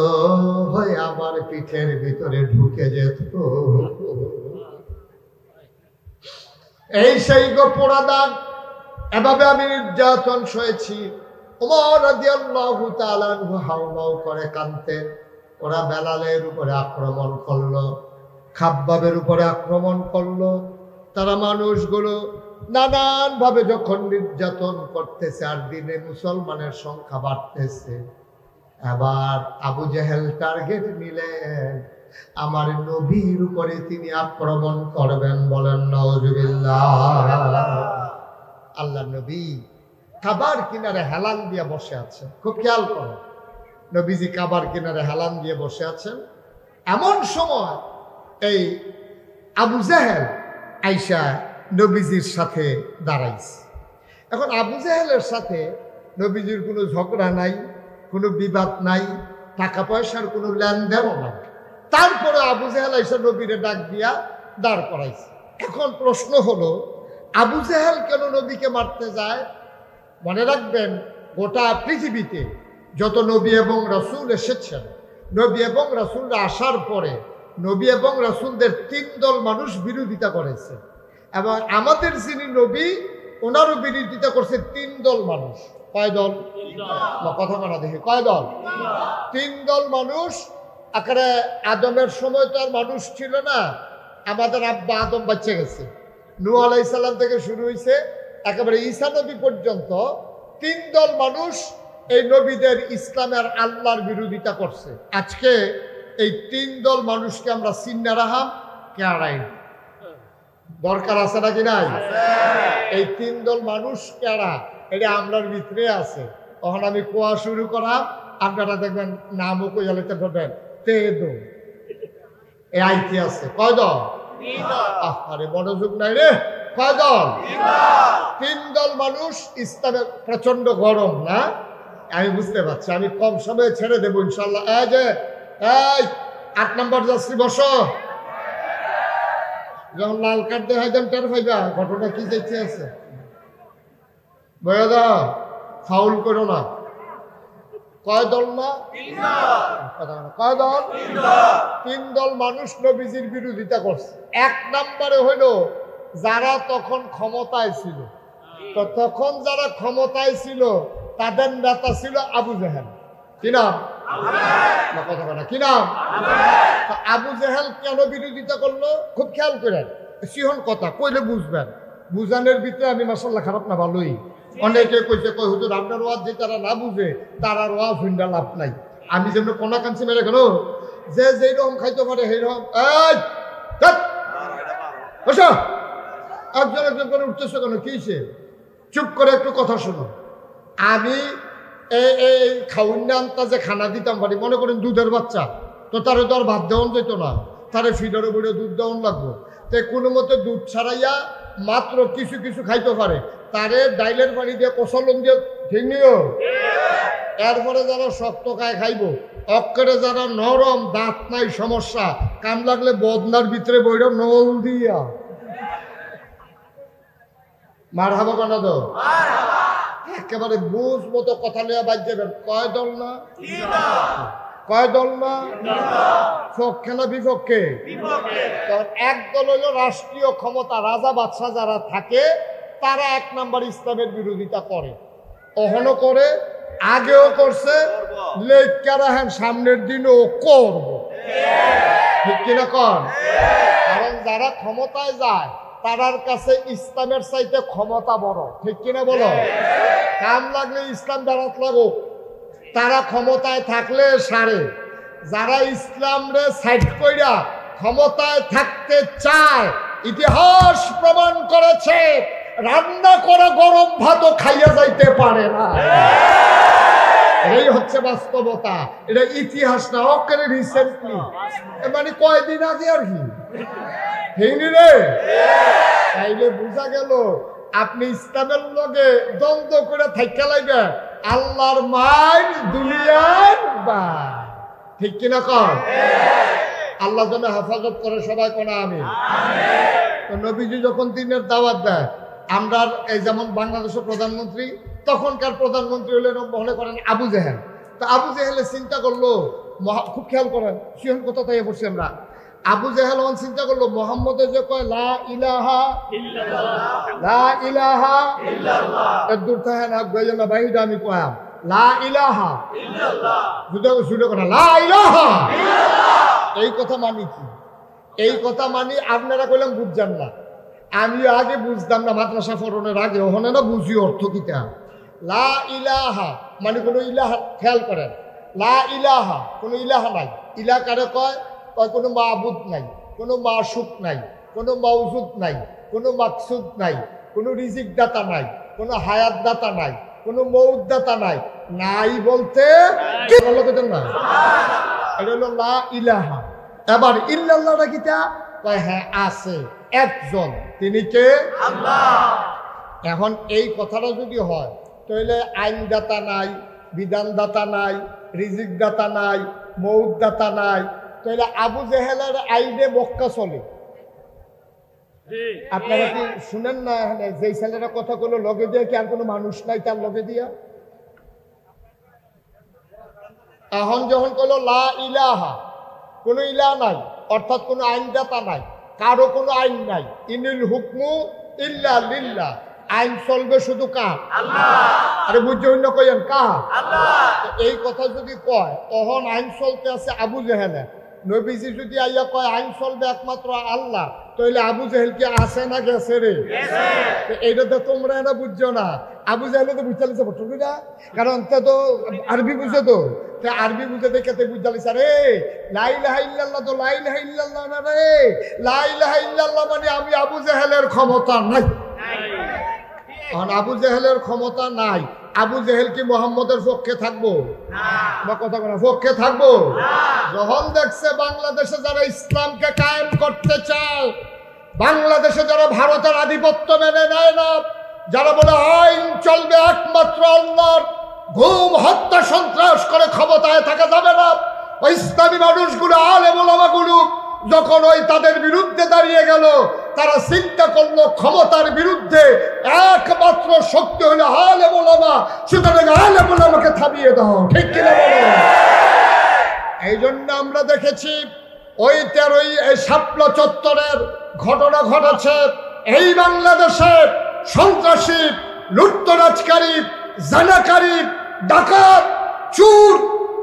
হয়ে আমার পিঠের ভিতরে ঢুকে যেত। এই সেই গো পোড়া দাগ। এভাবে আমি নির্যাতন সয়েছি। ওমর রাদিয়াল্লাহু তাআলা আনহু হাউমাউ করে কাঁদতেন। ওরা বেলালের উপরে আক্রমণ করলো, খাব্বাবের উপরে আক্রমণ করলো। তারা মানুষগুলো নানান ভাবে যখন নির্যাতন করতেছে, আর দিনে মুসলমানের সংখ্যা বাড়তেছে, আবার আবু জেহেল টার্গেট নিলেন, আমার নবীর উপরে তিনি আক্রমণ করবেন। বলেন নাউজুবিল্লাহ। আল্লাহ নবী কাবার কিনারে হেলান দিয়ে বসে আছেন। খুব খেয়াল করো, নবীজি কাবার কিনারে হেলান দিয়ে বসে আছেন। এমন সময় এই আবু জেহেল আইসা নবীজির সাথে দাঁড়াইছে। এখন আবু জেহেলের সাথে নবীজির কোনো ঝগড়া নাই, কোনো বিবাদ নাই, টাকা পয়সার কোনো লেনদেনও নাই। তারপরে আবু জেহেল আইসা নবীরে ডাক দিয়া দাঁড় করাইছে। এখন প্রশ্ন হলো, আবু জেহেল কেন নবীকে মারতে যায়? মনে রাখবেন, গোটা পৃথিবীতে যত নবী এবং রাসূল এসেছেন, নবী এবং রাসূলরা আসার পরে নবী এবং রাসূলদের 3 দল মানুষ বিরোধিতা করেছে। এবং আমাদের যিনি নবী ওনারও বিরোধিতা করছে 3 দল মানুষ। কয় দল? কথা বলা দেখি, কয় দল? 3 দল মানুষ। আকারে আদমের সময় তো আর মানুষ ছিল না, আমাদের আব্বা আদম বাচ্চা গেছে। নূহ আলাইহিস সালাম থেকে শুরু হয়েছে একেবারে ঈসা নবী পর্যন্ত 3 দল মানুষ এই নবীদের ইসলামের আল্লাহর বিরোধিতা করছে। আজকে এই 3 দল মানুষকে আমরা চিন্না রাখাম কেড়াই দরকার আছে নাকি নাই? এই 3 দল মানুষ কেড়া এটা আমরার ভিতরে আছে। তখন আমি কোয়া শুরু করাম, আপনারা দেখবেন নামও কইয়ালিতে ধরবেন তে দো এই আইতি আছে। কয় দল? আরে মনোযোগ নাই রে। কয় দল? 3 দল মানুষ। ইসলামের প্রচন্ড গরম না? আমি বুঝতে পারছি, আমি কম সময়ে ছেড়ে দেবো ইনশাল্লাহ। এই যে এই 8 নম্বর যাত্রী বসো। যখন লাল কার্ড দেখাই দেন টের পাইবা ঘটনা কি দেখতে আছে। বয়া দাও, ফাউল করো না। কয় দল না? কয় দল? 3 দল মানুষ নবীজির বিরোধিতা করছে। 1 নম্বরে হইল যারা তখন ক্ষমতায় ছিল। তো তখন যারা ক্ষমতায় ছিল তাদের নেতা ছিল আবু জেহেল। কি নাম? কথা বলা কি নাম? আবু জেহেল কেন বিরোধিতা করলো খুব খেয়াল করেন। সিহন কথা কইলে বুঝবেন, বুঝানোর ভিতরে আমি মাশাআল্লাহ খারাপ না ভালোই। অনেকে কইছে কই হুজুর আপনার ওয়াজ যে তারা না বুঝে তার আর ওয়াজ হইন্ডা লাভ নাই। আমি যেমন কোনা কাঞ্চি মেরে গেল যে যেই রকম খাইতে পারে সেই রকম একজন একজন করে উঠতেছে কেন? কি চুপ করে একটু কথা শোনো। আমি এই খাউন্না আনতা যে খানা দিতাম পারি, মনে করেন দুধের বাচ্চা, তো তারে তো আর ভাত দেওয়ান যেত না, তারে ফিডারে বুড়ে দুধ দেওয়ান লাগবো। তো কোনো মতে দুধ ছাড়াইয়া মাত্র কিছু কিছু খাইতে পারে, তারে ডাইলের পানি দিয়ে কষালন দিয়ে ঠিক নিও। এরপরে যারা শক্ত খায় খাইব, অক্ষরে যারা নরম দাঁত নাই সমস্যা, কাম লাগলে বদনার ভিতরে বইরা নল দিয়া মার হাবা বানা দাও। একেবারে বুঝ মতো কথা লইয়া বাজ যাবেন। কয় দল না? কয় দল না? পক্ষে না বিপক্ষে? কারণ এক দল হইল রাষ্ট্রীয় ক্ষমতা, রাজা বাদশাহ যারা থাকে তারা 1 নম্বর ইসলামের বিরোধিতা করে, অহনো করে, আগেও করছে, লেখা রাখেন সামনের দিনও করব। ঠিক কিনা কন? কারণ যারা ক্ষমতায় যায় তারার কাছে ইসলামের চাইতে ক্ষমতা বড়। ঠিক কিনা বলো? কাম লাগলে ইসলাম দাঁড়াত লাগো, তারা ক্ষমতায় থাকলে সারে। যারা ইসলাম রে সাইড কইরা ক্ষমতায় থাকতে চায়, ইতিহাস প্রমাণ করেছে রান্না করা গরম ভাতও খাইয়া যাইতে পারে না। এই হচ্ছে বাস্তবতা, এটা ইতিহাস না। অকেরে রিসেন্টলি মানে কয়দিন আগে আর কি হেইনি রে, তাইলে বোঝা গেল আপনি ইসলামের লগে দ্বন্দ্ব করে থাইকা লাইবেন আল্লাহর মার দুনিয়ার বা। ঠিক কিনা কর? আল্লাহ যেন হেফাজত করে, সবাই কোনা আমিন। তো নবীজি যখন দিনের দাওয়াত দেয়, আমরা এই যেমন বাংলাদেশের প্রধানমন্ত্রী, তখনকার প্রধানমন্ত্রী হলেন মনে করেন আবু জেহেল। তো আবু জেহেলে চিন্তা করলো, খুব খেয়াল করেন সিহন কথা তাই বলছি আমরা। আবু জেহেল চিন্তা করলো মোহাম্মদের যে কয় লা ইলাহা লা ইলাহা এর দূর থাকে না গেলে না বাইরে আমি কয়াম লা ইলাহা শুনে কথা লা ইলাহা। এই কথা মানি কি? এই কথা মানি আপনারা কইলাম বুঝছেন না, আমি আগে বুঝতাম না মাদ্রাসা পড়নের আগে, ওখানে না বুঝি অর্থ কিতা। লা ইলাহা মানে কোনো ইলাহা, খেয়াল করেন, লা ইলাহা কোনো ইলাহা নাই। ইলাহ কারে কয়? কোনো মাবুদ নাই, কোনো মাসুক নাই, কোনো মাউজুদ নাই, কোনো মাকসুদ নাই, কোনো রিজিক দাতা নাই, কোনো হায়াত দাতা নাই, কোনো মৌত দাতা নাই। নাই বলতে না, এটা হলো লা ইলাহা। এবার ইল্লাল্লাহটা কিটা? হ্যাঁ আছে একজন, তিনি কে? আল্লাহ। এখন এই কথাটা যদি হয় তাহলে আইনদাতা নাই, বিধানদাতা নাই, রিজিক দাতা নাই, মৌত দাতা নাই, তাহলে আবু জেহেলের আইনে মক্কা চলে। আপনারা কি শুনেন না যে ছেলেরা কথা বললো লগে দিয়ে কি আর কোনো মানুষ নাই তার লগে দিয়া? এখন যখন কইলো লা ইলাহা, কোনো ইলাহ নাই, অর্থাৎ কোনো আইনদাতা নাই, কারো কোনো আইন নাই। ইনিল হুকমু ইল্লা লিল্লাহ, আইন চলবে শুধু কার? আল্লাহ। আরে বুঝে অন্য কইেন কার? আল্লাহ। এই কথা যদি কয় তখন আইন চলতে আছে আবু জেহেলে। নবীজি যদি আইয়া কয় আইন চলবে একমাত্র আল্লাহ, তাহলে আবু জেহেল কি আছে না গেছে রে? এইটা তো তোমরা এটা বুঝছো না। আবু জেহেলে তো বুঝতে লিছে বটুকি না, কারণ তো আরবি বুঝে, তো আরবি বুঝে দেখে বুঝতে লিছে রে লা ইলাহা ইল্লাল্লাহ, তো লা ইলাহা ইল্লাল্লাহ না রে, লা ইলাহা ইল্লাল্লাহ মানে আমি আবু জেহেলের ক্ষমতা নাই। আবু জেহেলের ক্ষমতা নাই। আবু জেহেল কি মোহাম্মদের পক্ষে থাকবো? বা কথা বলা পক্ষে থাকবো? যখন দেখছে বাংলাদেশে যারা ইসলামকে কায়েম করতে চায়, বাংলাদেশে যারা ভারতের আধিপত্য মেনে নেয় না, যারা বলে আইন চলবে একমাত্র আল্লাহর, ঘুম হত্যা সন্ত্রাস করে ক্ষমতায় থাকা যাবে না, ওই ইসলামী মানুষগুলো আলেম ওলামাগুলো যখন ওই তাদের বিরুদ্ধে দাঁড়িয়ে গেল, তারা চিন্তা করলো ক্ষমতার বিরুদ্ধে একমাত্র শক্তি হলো আলেম ওলামা, সুতরাং আলেম ওলামাকে থামিয়ে দাও। ঠিক কিনা বলো? এই জন্য আমরা দেখেছি ওই 13ই শাপলা চত্বরের ঘটনা ঘটেছে। এই বাংলাদেশে সন্ত্রাসী, লুটতরাজকারী, জানাকারী, ডাকাত, চোর,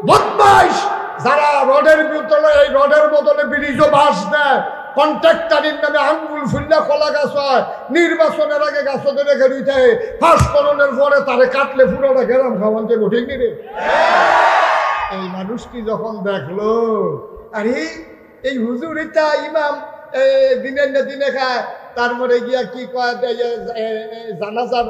বদমাইশ যারা রডের বদলে, এই রডের বদলে ব্রিজও বাস দেয়, কন্ট্রাক্টরের নামে আঙ্গুল ফুল্লা কলা গাছ হয়, নির্বাচনের আগে গাছ ধরে ঘেরিতে ফাঁস করণের পরে তারে কাটলে পুরোটা গেলাম খাওয়ান যাবো। ঠিক নি রে? এই মানুষটি যখন দেখলো আরে এই হুজুর এটা ইমাম দিনের না দিনে খায়, তারপরে গিয়া কি কয় জানাজার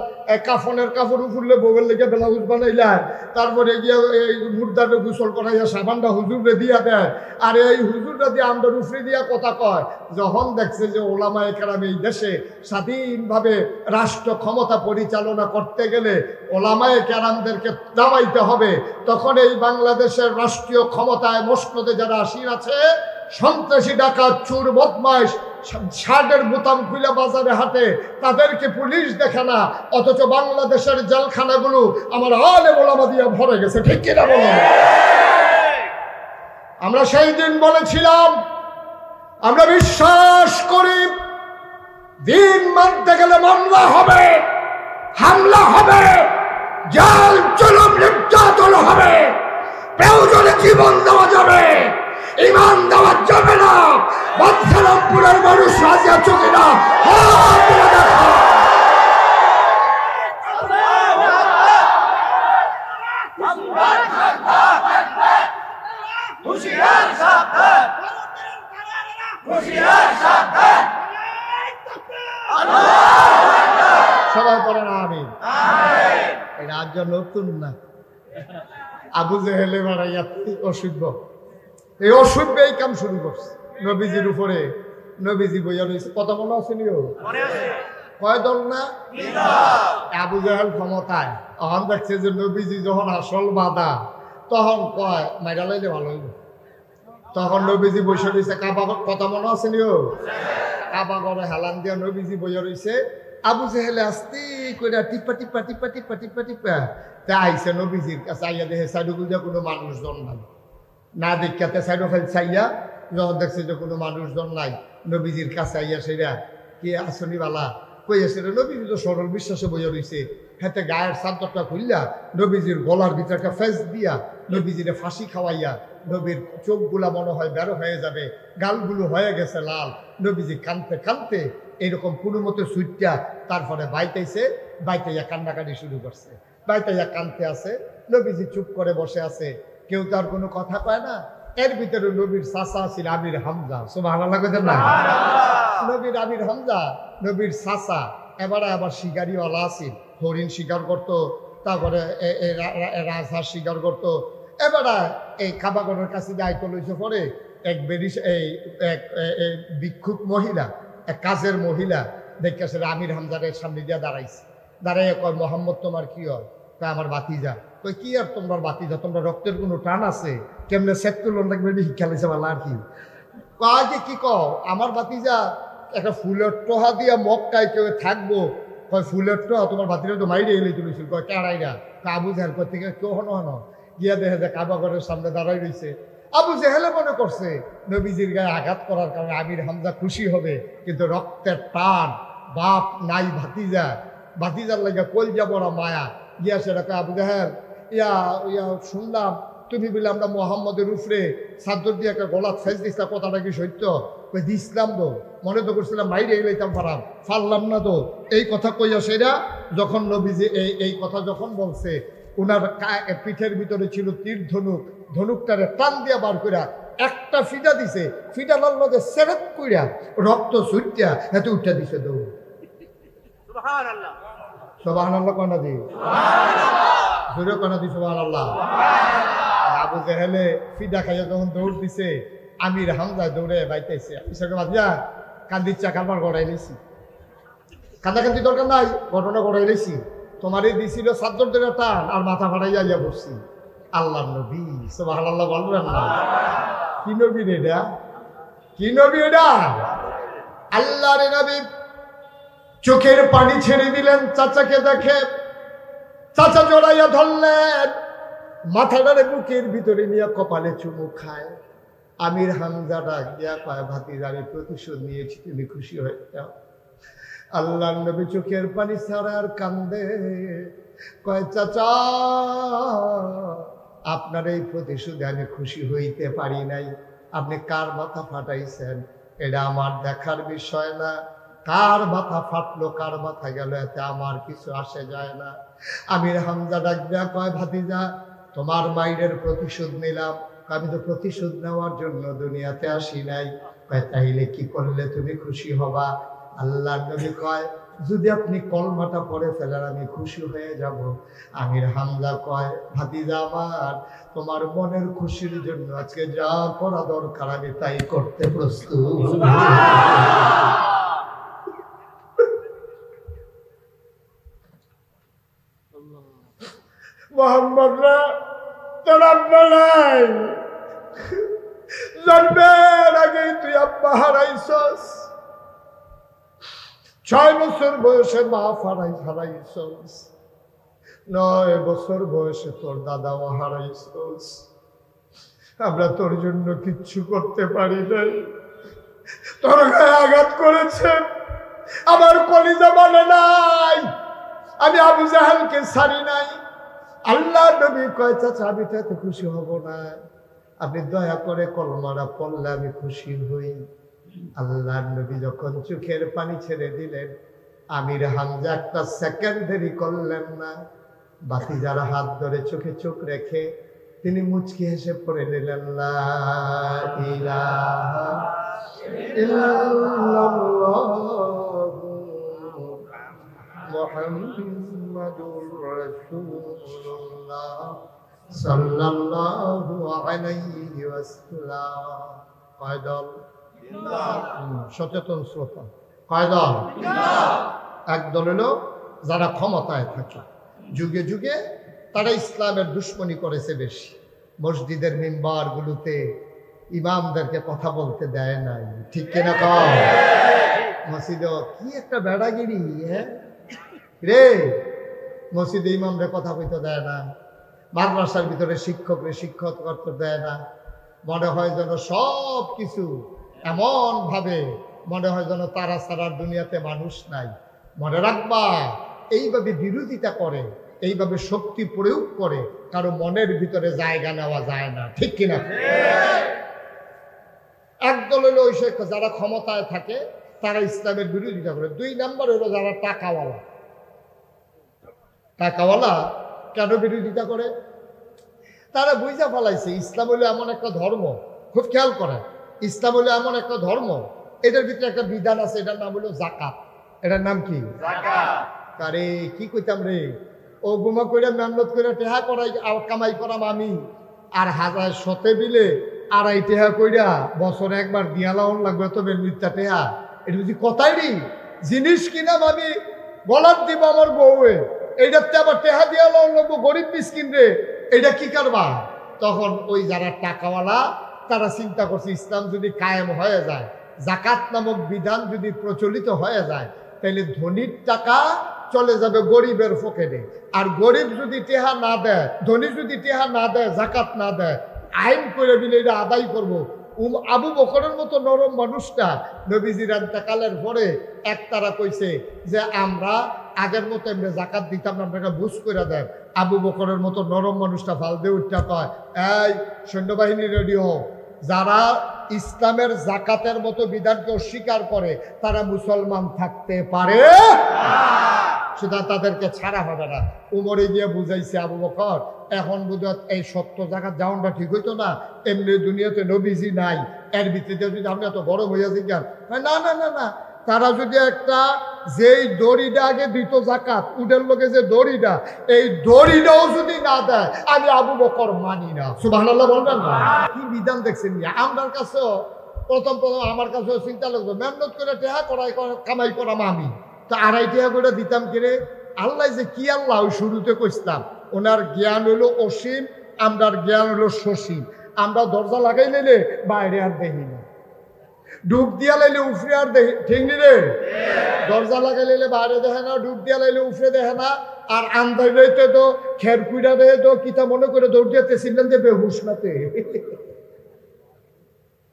কাফনের কাপড় উফুরলে বগল লেগে ব্লাউজ বানাইলাম, তারপরে গিয়া এই মুর্দারে গোসল করাইয়া সাবানটা হুজুরে দিয়া দেয়, আর এই হুজুরটা দিয়ে আমরা উফরে দিয়া কথা কয়। যখন দেখছে যে ওলামায়ে কেরাম এই দেশে স্বাধীনভাবে রাষ্ট্র ক্ষমতা পরিচালনা করতে গেলে ওলামায়ে কেরামদেরকে দাবাইতে হবে, তখন এই বাংলাদেশের রাষ্ট্রীয় ক্ষমতায় মসনদে যারা আসীন আছে, সন্ত্রাসী, ডাকাত, চোর, বদমাইশ, শার্টের বোতাম খুলে বাজারে হাঁটে, তাদেরকে পুলিশ দেখে না, অথচ বাংলাদেশের জেলখানাগুলো আমার আলেম ওলামা দিয়ে ভরে গেছে। ঠিক কিনা বলো? আমরা সেই দিন বলেছিলাম আমরা বিশ্বাস করি দিন মানতে গেলে মামলা হবে, হামলা হবে, জেল জুলুম নির্যাতন হবে, প্রয়োজনে জীবন দেওয়া যাবে, ইমান দেওয়া যাবে না। বাদশাহপুরের মানুষ রাজি আছো কিনা? সবাই পড়ে না আমি এটা আজ নতুন না। আবু জেহেলে বাড়াইয়া অসভ্য, এই অসভ্য এই কাম শুরু করছে নবীজির উপরে। নবীজি বইয়া রয়েছে, কথা মনে আছে নিও? কয় দল না? আবু জেহেল ক্ষমতায়, তখন দেখছে যে নবীজি যখন আসল বাধা, তখন কয় মাইরা লাইলে ভালো হইব। তখন নবীজি বসে রয়েছে কাবা, কথা মনে আছে নিও? কাবা ঘরে হেলান দিয়া নবীজি বইয়া রয়েছে, আবু জেহেলে আস্তে করে টিপা টিপা টিপা টিপা টিপা টিপা তা আইসে নবীজির কাছে, আইয়া দেখে সাইডুগুল দিয়ে কোনো মানুষজন নাই, না দেখাতে সাইড ফেল চাইয়া যখন দেখছে যে কোনো মানুষজন নাই, নবীজির কাছে আইয়া সেরা কি আসনি বালা কই আসে রে? নবীজি তো সরল বিশ্বাসে বইয়া রয়েছে, হাতে গায়ের চাদরটা খুললা নবীজির গলার ভিতরে একটা ফেস দিয়া নবীজিরে ফাঁসি খাওয়াইয়া, নবীর চোখগুলা মনে হয় বেরো হয়ে যাবে, গালগুলো হয়ে গেছে লাল, নবীজি কানতে কানতে এইরকম কোনো মতো সুইটটা তারপরে বাইতেছে, বাইতাইয়া কান্নাকাটি শুরু করছে, বাইতাইয়া কানতে আছে। নবীজি চুপ করে বসে আছে, কেউ তার কোনো কথা কয় না। এর ভিতরে নবীর চাচা ছিল আমির হামজা, সুবহানাল্লাহ কইতেন না? নবীর আমির হামজা, নবীর চাচা, এবারে আবার শিকারিওয়ালা আছিল, হরিণ শিকার করতো, তারপরে রাজহাঁস শিকার করতো। এবারে এই কাবাগরের কাছে দায়িত্ব লইছে পরে এক বেরিস এই এক ভিক্ষুক মহিলা, এক কাজের মহিলা দেখে সে আমির হামজারের সামনে দিয়ে দাঁড়াইছে, দাঁড়াইয়া কয় মোহাম্মদ তোমার কি হয়? কয় আমার বাতিজা। কই কি আর তোমার বাতিজা, তোমরা রক্তের কোনো টান আছে? কেমনে সেট তুলন দেখবে খেলেছে বলা আর কি কয় যে কি কও? আমার বাতিজা একটা ফুলের টোহা দিয়া মক্কায় কেউ থাকবো, কয় ফুলের টোহা তোমার বাতিজা তো মাইরে এলেই তুলেছিল। কয় কেড়াইরা? আবু জাহেল কয় থেকে কেউ হনো হনো গিয়া দেখে যে কাবাগরের সামনে দাঁড়াই রয়েছে। আবু জেহেলে মনে করছে নবীজির গায়ে আঘাত করার কারণে আমির হামজা খুশি হবে, কিন্তু রক্তের টান, বাপ নাই ভাতিজা, ভাতিজার লাগে কলজা বড় মায়া গিয়া সেটাকে আবু জেহেল ইয়া ইয়া শুনলাম তুমি বলে আমরা মোহাম্মদের উপরে সাদ্দর দিয়ে একটা গলা সাইজ দিচ্ছিলাম, কথাটা কি সত্য? কই দিছিলাম তো, মনে তো করছিলাম মাইরে এলাইতাম পারাম, পারলাম না তো। এই কথা কইয়া সেরা যখন নবীজি এই কথা যখন বলছে, ওনার পিঠের ভিতরে ছিল তীর ধনুক, ধনুকটারে টান দিয়া বার কইরা একটা ফিটা দিছে, ফিটালার লগে সেরেক কইরা রক্ত ছুটিয়া এত উঠা দিছে দৌড়। সুবহানাল্লাহ, সুবহানাল্লাহ কনা দি, জোরে কনা দি সুবহানাল্লাহ। আবু জেহেলে ফিটা খাইয়া যখন দৌড় দিছে, আমির হামজা দৌড়ে বাইতেছে, ইসাকে বাদিয়া কান্দির চাকার গড়াই নিছি, কান্দাকান্দি দরকার নাই, ঘটনা গড়াই নিছি, তোমারই দিছিল সাদ্দরদের টান আর মাথা ফাটাইয়া ইয়া বসছি। আল্লাহ নবী সুবহানাল্লাহ বলবেন না? কি নবী রে এটা? কি নবী এটা? আল্লাহর নবী চোখের পানি ছেড়ে দিলেন চাচাকে দেখে, চাচা জড়াইয়া ধরলেন, মাথাটারে বুকের ভিতরে নিয়ে কপালে চুমু খায়। আমির হামজা ডাক দিয়া কয়, ভাতিজারে প্রতিশোধ নিয়েছি, তুমি খুশি হয়ে যাও। আল্লাহ নবী চোখের পানি ছাড়া আর কান্দে, কয় চাচা আপনার এই প্রতিশোধে আমি খুশি হইতে পারি নাই, আপনি কার মাথা ফাটাইছেন এটা আমার দেখার বিষয় না, কার মাথা ফাটলো কার মাথা গেল এতে আমার কিছু আসে যায় না। আমির হামজা ডাক দিয়া কয়, ভাতিজা তোমার মায়ের প্রতিশোধ নিলাম, আমি তো প্রতিশোধ নেওয়ার জন্য দুনিয়াতে আসি নাই, কয় তাইলে কি করলে তুমি খুশি হবা? আল্লাহ নবী কয়, যদি আপনি কলমাটা পড়ে ফেলেন আমি খুশি হয়ে যাব। আমির হামজা কয়, ভাতিজা আমার, তোমার মনের খুশির জন্য আজকে যা করা দরকার আমি তাই করতে প্রস্তুত। মোহাম্মদরা তোর আব্বা নাই, জন্মের আগেই তুই আব্বা হারাইছস, 6 বছর বয়সে মা হারাইছস, 9 বছর বয়সে তোর দাদাও হারাইছস। আমরা তোর জন্য কিচ্ছু করতে পারি নাই, তোর গায়ে আঘাত করেছে, আমার কলিজা মানে নাই, আমি আবু জাহেলকে ছাড়ি নাই। আল্লাহ নবী কয়, চাচা আমি তো এত খুশি হব না, আপনি দয়া করে কলমাটা পড়লে আমি খুশি হই। আল্লাহ নবী যখন চোখের পানি ছেড়ে দিলেন, আমির হামজা একটা সেকেন্ড দেরি করলেন না, ভাতিজার হাত ধরে চোখে চোখ রেখে তিনি মুচকি হেসে পড়ে নিলেন, লা ইলাহা ইল্লাল্লাহু মুহাম্মাদুর রাসূলুল্লাহ সাল্লাল্লাহু আলাইহি ওয়াসাল্লাম। কয় দল? সচেতন শ্রোতা, কয় দল? এক দল হলো যারা ক্ষমতায় থাকে, যুগে যুগে তারা ইসলামের দুশ্মনী করেছে বেশি, মসজিদের মিম্বার গুলোতে ইমামদেরকে কথা বলতে দেয় নাই, ঠিক কিনা কও? মসজিদে কি একটা বেড়াগিরি, হ্যাঁ রে, মসজিদে ইমামরে কথা বলতে দেয় না, মাদ্রাসার ভিতরে শিক্ষকরে শিক্ষক করতে দেয় না, মনে হয় যেন সব কিছু এমন ভাবে মনে হয় যেন তারা ছাড়ার দুনিয়াতে মানুষ নাই। মনে রাখবা, এইভাবে বিরোধিতা করে, এইভাবে শক্তি প্রয়োগ করে, কারো মনের ভিতরে জায়গা নেওয়া যায় না, ঠিক কিনা? একদল হলো ওই যারা ক্ষমতায় থাকে তারা ইসলামের বিরোধিতা করে। 2 নাম্বার হলো যারা টাকাওয়ালা। টাকাওয়ালা কেন বিরোধিতা করে? তারা বুঝা ফেলাইছে ইসলাম হলো এমন একটা ধর্ম, খুব খেয়াল করে, ইসলাম হলো এমন একটা ধর্ম, এটার ভিতরে একটা বিধান আছে, এটার নাম হলো জাকাত। এটার নাম কি? জাকাত। আরে কি কইতাম রে, ও গুমা কইরা মেহনত করে টেহা করাই কামাই করাম আমি, আর 1000 শতে দিলে 2.5 টেহা কইরা বছরে একবার দিয়া লাউন লাগবে, তবে মিথ্যা টেহা। এটা বুঝি কথাই নি, জিনিস কিনাম আমি বলার দিব আমার বউয়ে, এইটাতে আবার টেহা দিয়া লাউন লাগবো গরিব মিসকিন রে, এটা কি করবা? তখন ওই যারা টাকাওয়ালা তারা চিন্তা করছে ইসলাম যদি কায়েম হয়ে যায়, জাকাত নামক বিধান যদি প্রচলিত হয়ে যায়, তাহলে ধনীর টাকা চলে যাবে গরিবের পকেটে, আর গরিব যদি টেহা না দেয়, ধনী যদি টেহা না দেয়, জাকাত না দেয়, আইন করে দিলে এটা আদায় করবো। আবু বকরের মতো নরম মানুষটা নবীজির ইন্তেকালের পরে একতারা কইছে যে আমরা আগের মতো এমনি জাকাত দিতাম না, আপনাকে বুঝ করে দেন। আবু বকরের মতো নরম মানুষটা ফাল দিয়ে উঠতে কয়, এই সৈন্যবাহিনী রেডি হোক, যারা ইসলামের জাকাতের মতো বিধানকে অস্বীকার করে তারা মুসলমান থাকতে পারে, সুতরাং তাদেরকে ছাড়া হবে না। উমরে গিয়ে বুঝাইছে আবু বকর, এখন বোধহয় এই সত্য জায়গা যাওয়াটা ঠিক হইতো না, এমনি দুনিয়াতে নবীজি নাই, এর ভিত্তিতে যদি আমরা এত গরম হইয়া যাই। না না না না, তারা যদি একটা যেই দড়িটা আগে দিত জাকাত, উডের লোকে যে দড়িটা, এই দড়িটাও যদি না দেয় আমি আবু বকর মানি না। সুবহানাল্লাহ বলবেন না? কি বিধান দেখছেন? আমার কাছেও প্রথম আমার কাছেও চিন্তা লাগতো, মেহনত করে টেহা করাই কামাই করাম আমি, তো 2.5 টাকা করে দিতাম কিরে। আল্লাহ যে কি আল্লাহ ওই শুরুতে কইতাম, ওনার জ্ঞান হলো অসীম, আমরার জ্ঞান হলো সসীম। আমরা দরজা লাগাই নিলে বাইরে আর দেখি না, ডুব দিয়া লাইলে উফরে আর দেখি, ঠিক নি রে? দরজা লাগাই লাইলে বাইরে দেখে না, ডুব দিয়া লাইলে উফরে দেখে না। আর আন্দাজ রইতে তো খের কুইরা দেয় তো কিতা মনে করে দৌড় দিতে ছিলেন যে বেহুশ নাতে,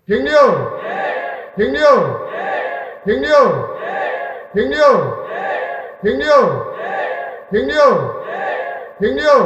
ঠিক নিও, ঠিক নিও, ঠিক নিও, ঠিক নিও, ঠিক নিও, ঠিক নিও, ঠিক নিও।